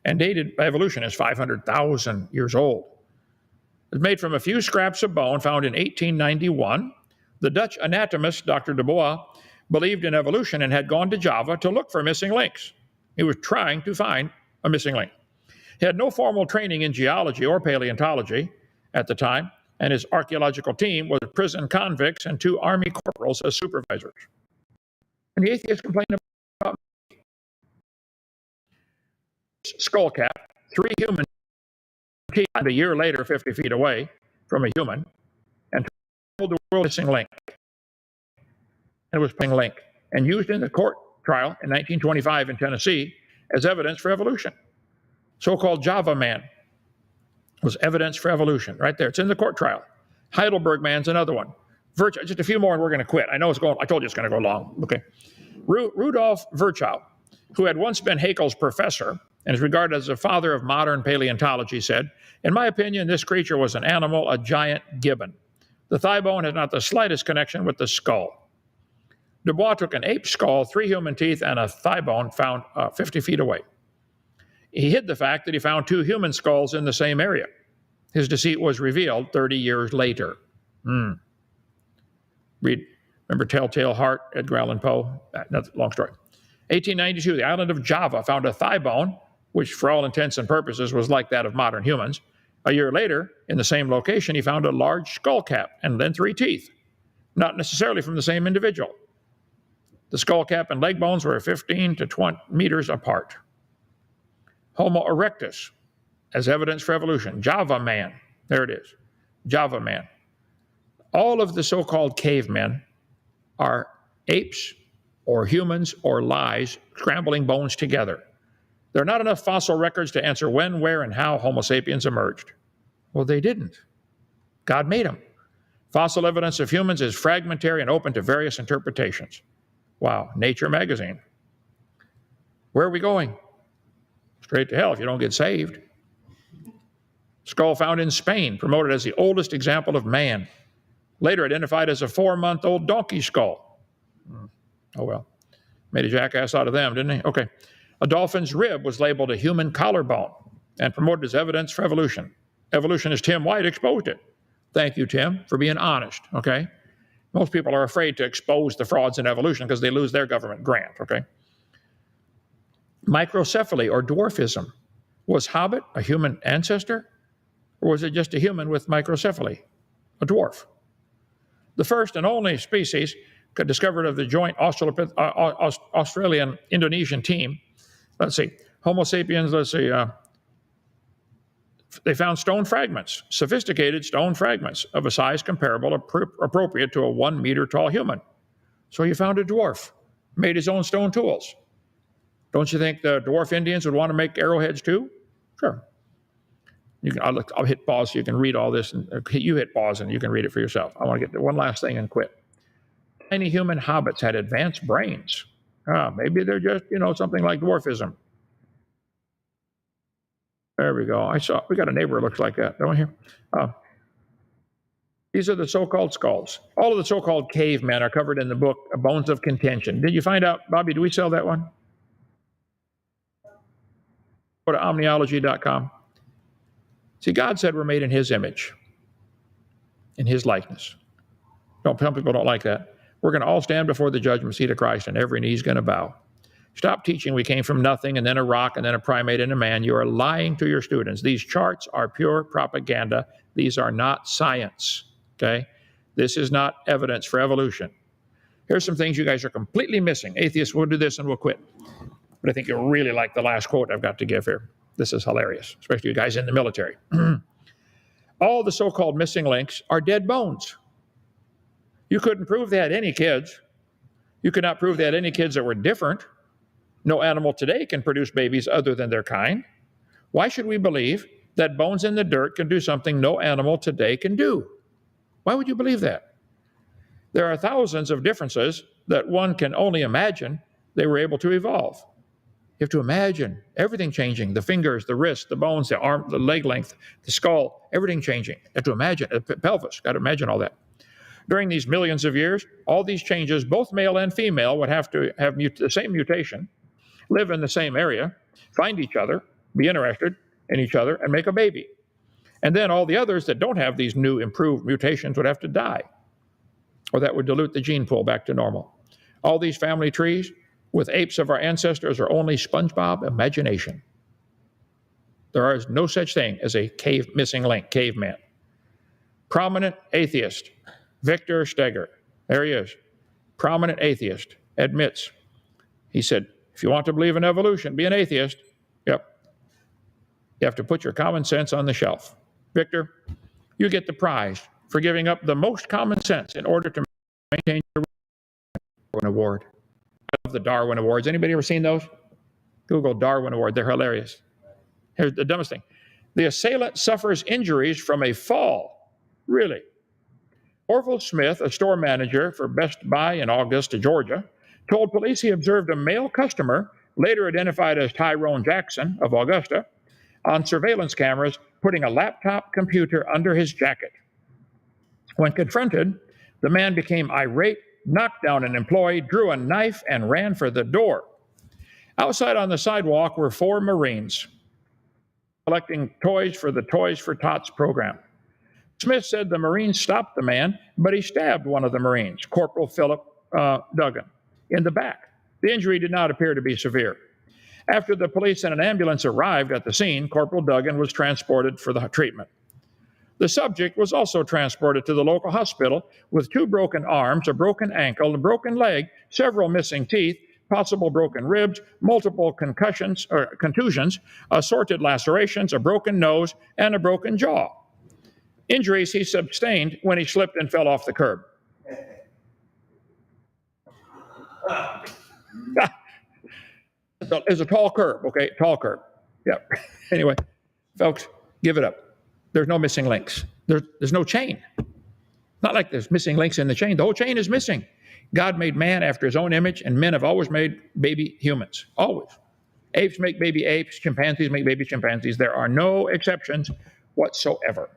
and dated by evolution as 500,000 years old. It's made from a few scraps of bone found in 1891. The Dutch anatomist, Dr. Du Bois, believed in evolution and had gone to Java to look for missing links. He was trying to find a missing link. He had no formal training in geology or paleontology at the time, and his archaeological team was prison convicts and 2 army corporals as supervisors. And the atheists complained about skull cap, 3 human teeth a year later, 50 feet away from a human, and told the world missing link. It was missing link, and used in the court trial in 1925 in Tennessee as evidence for evolution. So-called Java man was evidence for evolution right there. It's in the court trial. Heidelberg man's another one. Just a few more and we're going to quit. I know I told you it's going to go long. Okay. Rudolf Virchow, who had once been Haeckel's professor and is regarded as the father of modern paleontology, said, "In my opinion, this creature was an animal, a giant gibbon. The thigh bone has not the slightest connection with the skull." Du Bois took an ape skull, 3 human teeth, and a thigh bone found 50 feet away. He hid the fact that he found 2 human skulls in the same area. His deceit was revealed 30 years later. Read, remember Telltale Heart, Edgar Allan Poe? Long story. 1892, the island of Java found a thigh bone, which for all intents and purposes was like that of modern humans. A year later, in the same location, he found a large skull cap and then 3 teeth, not necessarily from the same individual. The skull cap and leg bones were 15 to 20 meters apart. Homo erectus, as evidence for evolution. Java man, there it is, Java man. All of the so-called cavemen are apes or humans or lies scrambling bones together. There are not enough fossil records to answer when, where, and how Homo sapiens emerged. Well, they didn't. God made them. Fossil evidence of humans is fragmentary and open to various interpretations. Wow, Nature magazine. Where are we going? Straight to hell if you don't get saved. Skull found in Spain, promoted as the oldest example of man. Later identified as a 4-month-old donkey skull. Oh well, made a jackass out of them, didn't he? Okay. A dolphin's rib was labeled a human collarbone and promoted as evidence for evolution. Evolutionist Tim White exposed it. Thank you, Tim, for being honest, okay? Most people are afraid to expose the frauds in evolution because they lose their government grant, okay? Microcephaly or dwarfism. Was Hobbit a human ancestor? Or was it just a human with microcephaly, a dwarf? The first and only species discovered of the joint Australian-Indonesian team, let's see, Homo sapiens, they found stone fragments, sophisticated stone fragments of a size comparable, appropriate to a 1-meter tall human. So you found a dwarf, made his own stone tools. Don't you think the dwarf Indians would want to make arrowheads too? Sure. I'll hit pause so you can read all this, and you hit pause and you can read it for yourself. I want to get to one last thing and quit. Tiny human hobbits had advanced brains. Maybe they're just, something like dwarfism. There we go. We got a neighbor who looks like that, don't we here? These are the so-called skulls. All of the so-called cavemen are covered in the book, Bones of Contention. Did you find out, Bobby, do we sell that one? Go to omniology.com. See, God said we're made in his image, in his likeness. Some people don't like that. We're going to all stand before the judgment seat of Christ, and every knee is going to bow. Stop teaching we came from nothing and then a rock and then a primate and a man. You are lying to your students. These charts are pure propaganda. These are not science, okay? This is not evidence for evolution. Here's some things you guys are completely missing. Atheists, we'll do this and we'll quit. But I think you'll really like the last quote I've got to give here. This is hilarious, especially you guys in the military. All the so-called missing links are dead bones. You couldn't prove they had any kids. You could not prove they had any kids that were different. No animal today can produce babies other than their kind. Why should we believe that bones in the dirt can do something no animal today can do? Why would you believe that? There are thousands of differences that one can only imagine they were able to evolve. You have to imagine everything changing, the fingers, the wrists, the bones, the arm, the leg length, the skull, everything changing. You have to imagine, the pelvis, got to imagine all that. During these millions of years, all these changes, both male and female, would have to have the same mutation, live in the same area, find each other, be interested in each other, and make a baby. And then all the others that don't have these new improved mutations would have to die, or that would dilute the gene pool back to normal. All these family trees with apes of our ancestors are only SpongeBob imagination. There is no such thing as a missing link, caveman. Prominent atheist, Victor Stenger, there he is, prominent atheist, admits, he said, if you want to believe in evolution, be an atheist. Yep. You have to put your common sense on the shelf. Victor, you get the prize for giving up the most common sense in order to maintain your Darwin Award. I love the Darwin Awards. Anybody ever seen those? Google Darwin Award. They're hilarious. Here's the dumbest thing. The assailant suffers injuries from a fall. Really? Orville Smith, a store manager for Best Buy in Augusta, Georgia, told police he observed a male customer, later identified as Tyrone Jackson of Augusta, on surveillance cameras putting a laptop computer under his jacket. When confronted, the man became irate, knocked down an employee, drew a knife, and ran for the door. Outside on the sidewalk were 4 Marines. collecting toys for the Toys for Tots program. Smith said the Marines stopped the man, but he stabbed one of the Marines, Corporal Philip Duggan, in the back. The injury did not appear to be severe. After the police and an ambulance arrived at the scene, Corporal Duggan was transported for the treatment. The subject was also transported to the local hospital with 2 broken arms, a broken ankle, a broken leg, several missing teeth, possible broken ribs, multiple contusions, assorted lacerations, a broken nose, and a broken jaw. Injuries he sustained when he slipped and fell off the curb. It's a tall curb, okay? Tall curb. Yeah. Anyway, folks, give it up. There's no missing links. There's no chain. Not like there's missing links in the chain. The whole chain is missing. God made man after his own image, and men have always made baby humans. Always. Apes make baby apes. Chimpanzees make baby chimpanzees. There are no exceptions whatsoever.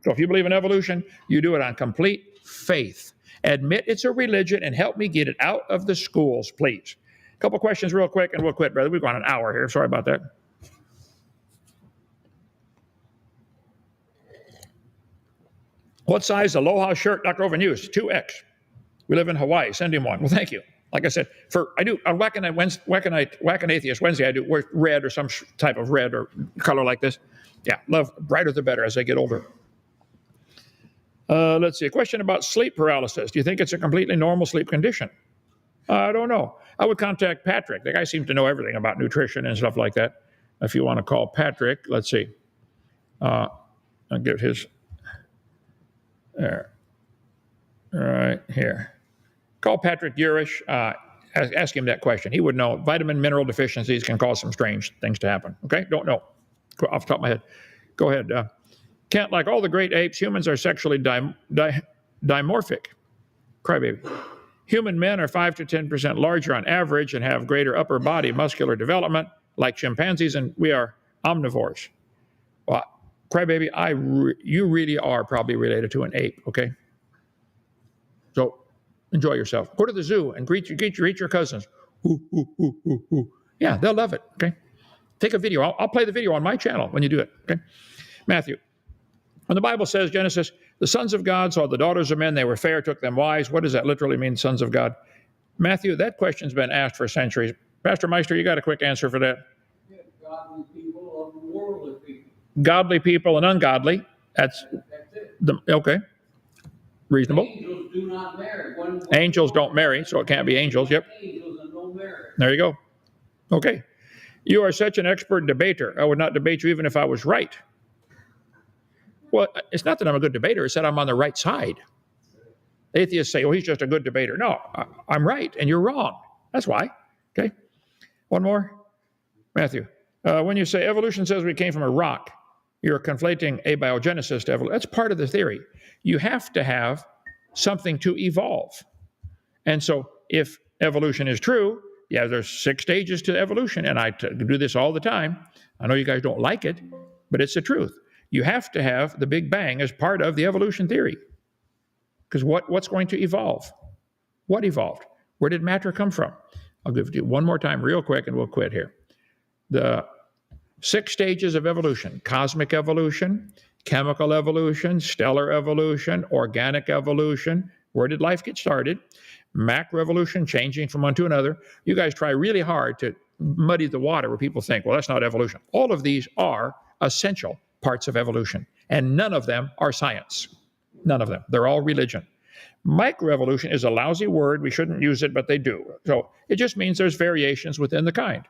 So if you believe in evolution, you do it on complete faith. Admit it's a religion and help me get it out of the schools, please. A couple questions real quick and we'll quit, brother. We've gone an hour here. Sorry about that. What size Aloha shirt Dr. Hovind used? 2X. We live in Hawaii. Send him one. Well, thank you. Like I said, I do on Whack an Atheist Wednesday, I do wear red or some type of red or color like this. Yeah, love brighter the better as I get older. Let's see, a question about sleep paralysis. Do you think it's a completely normal sleep condition? I don't know. I would contact Patrick. The guy seems to know everything about nutrition and stuff like that. If you want to call Patrick, let's see. I'll give his, there. Right here. Call Patrick Urish. Ask him that question. He would know. Vitamin mineral deficiencies can cause some strange things to happen. Okay? Don't know. Off the top of my head. Go ahead. Kent, like all the great apes, humans are sexually dimorphic. Crybaby. Human men are 5 to 10% larger on average and have greater upper body muscular development like chimpanzees, and we are omnivores. Well, crybaby, you really are probably related to an ape, okay? So enjoy yourself. Go to the zoo and greet your cousins. Ooh, ooh, ooh, ooh, ooh. Yeah, they'll love it, okay? Take a video. I'll play the video on my channel when you do it, okay? Matthew. When the Bible says, Genesis, the sons of God saw the daughters of men, they were fair, took them wives. What does that literally mean, sons of God? Matthew, that question's been asked for centuries. Pastor Meister, you got a quick answer for that? Yeah, godly people of worldly people. Godly people and ungodly. That's it. Okay. Reasonable. Angels do not marry. Angels don't marry, so it can't be angels. Yep. Angels and no marriage. There you go. Okay. You are such an expert debater. I would not debate you even if I was right. Well, it's not that I'm a good debater. It's that I'm on the right side. Atheists say, oh, he's just a good debater. No, I'm right, and you're wrong. That's why. Okay? One more. Matthew, when you say evolution says we came from a rock, you're conflating abiogenesis to evolution. That's part of the theory. You have to have something to evolve. And so if evolution is true, yeah, there's 6 stages to evolution, and I do this all the time. I know you guys don't like it, but it's the truth. You have to have the Big Bang as part of the evolution theory. Because what's going to evolve? What evolved? Where did matter come from? I'll give it to you one more time real quick and we'll quit here. The 6 stages of evolution: cosmic evolution, chemical evolution, stellar evolution, organic evolution. Where did life get started? Macroevolution, changing from one to another. You guys try really hard to muddy the water where people think, well, that's not evolution. All of these are essential parts of evolution, and none of them are science. None of them. They're all religion. Microevolution is a lousy word. We shouldn't use it, but they do. So it just means there's variations within the kind.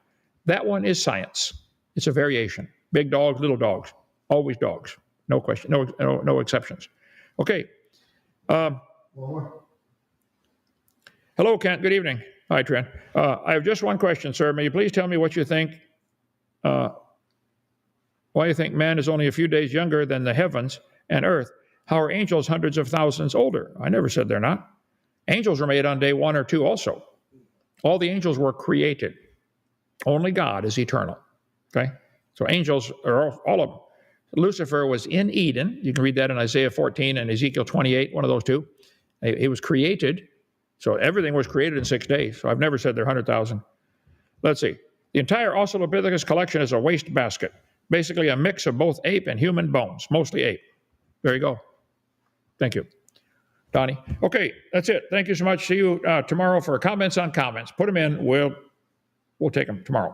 That one is science. It's a variation. Big dogs, little dogs, always dogs. No question, no exceptions. Okay. Hello, Kent. Good evening. Hi, Trent. I have just one question, sir. May you please tell me what you think, why you think man is only a few days younger than the heavens and earth? How are angels hundreds of thousands older? I never said they're not. Angels were made on day 1 or 2 also. All the angels were created. Only God is eternal. Okay? So angels are all of them. Lucifer was in Eden. You can read that in Isaiah 14 and Ezekiel 28, one of those two. He was created. So everything was created in 6 days. So I've never said they're 100,000. Let's see. The entire Australopithecus collection is a wastebasket. basically a mix of both ape and human bones, mostly ape. There you go. Thank you, Donnie. Okay, that's it. Thank you so much. See you tomorrow for comments on comments. Put them in. We'll take them tomorrow.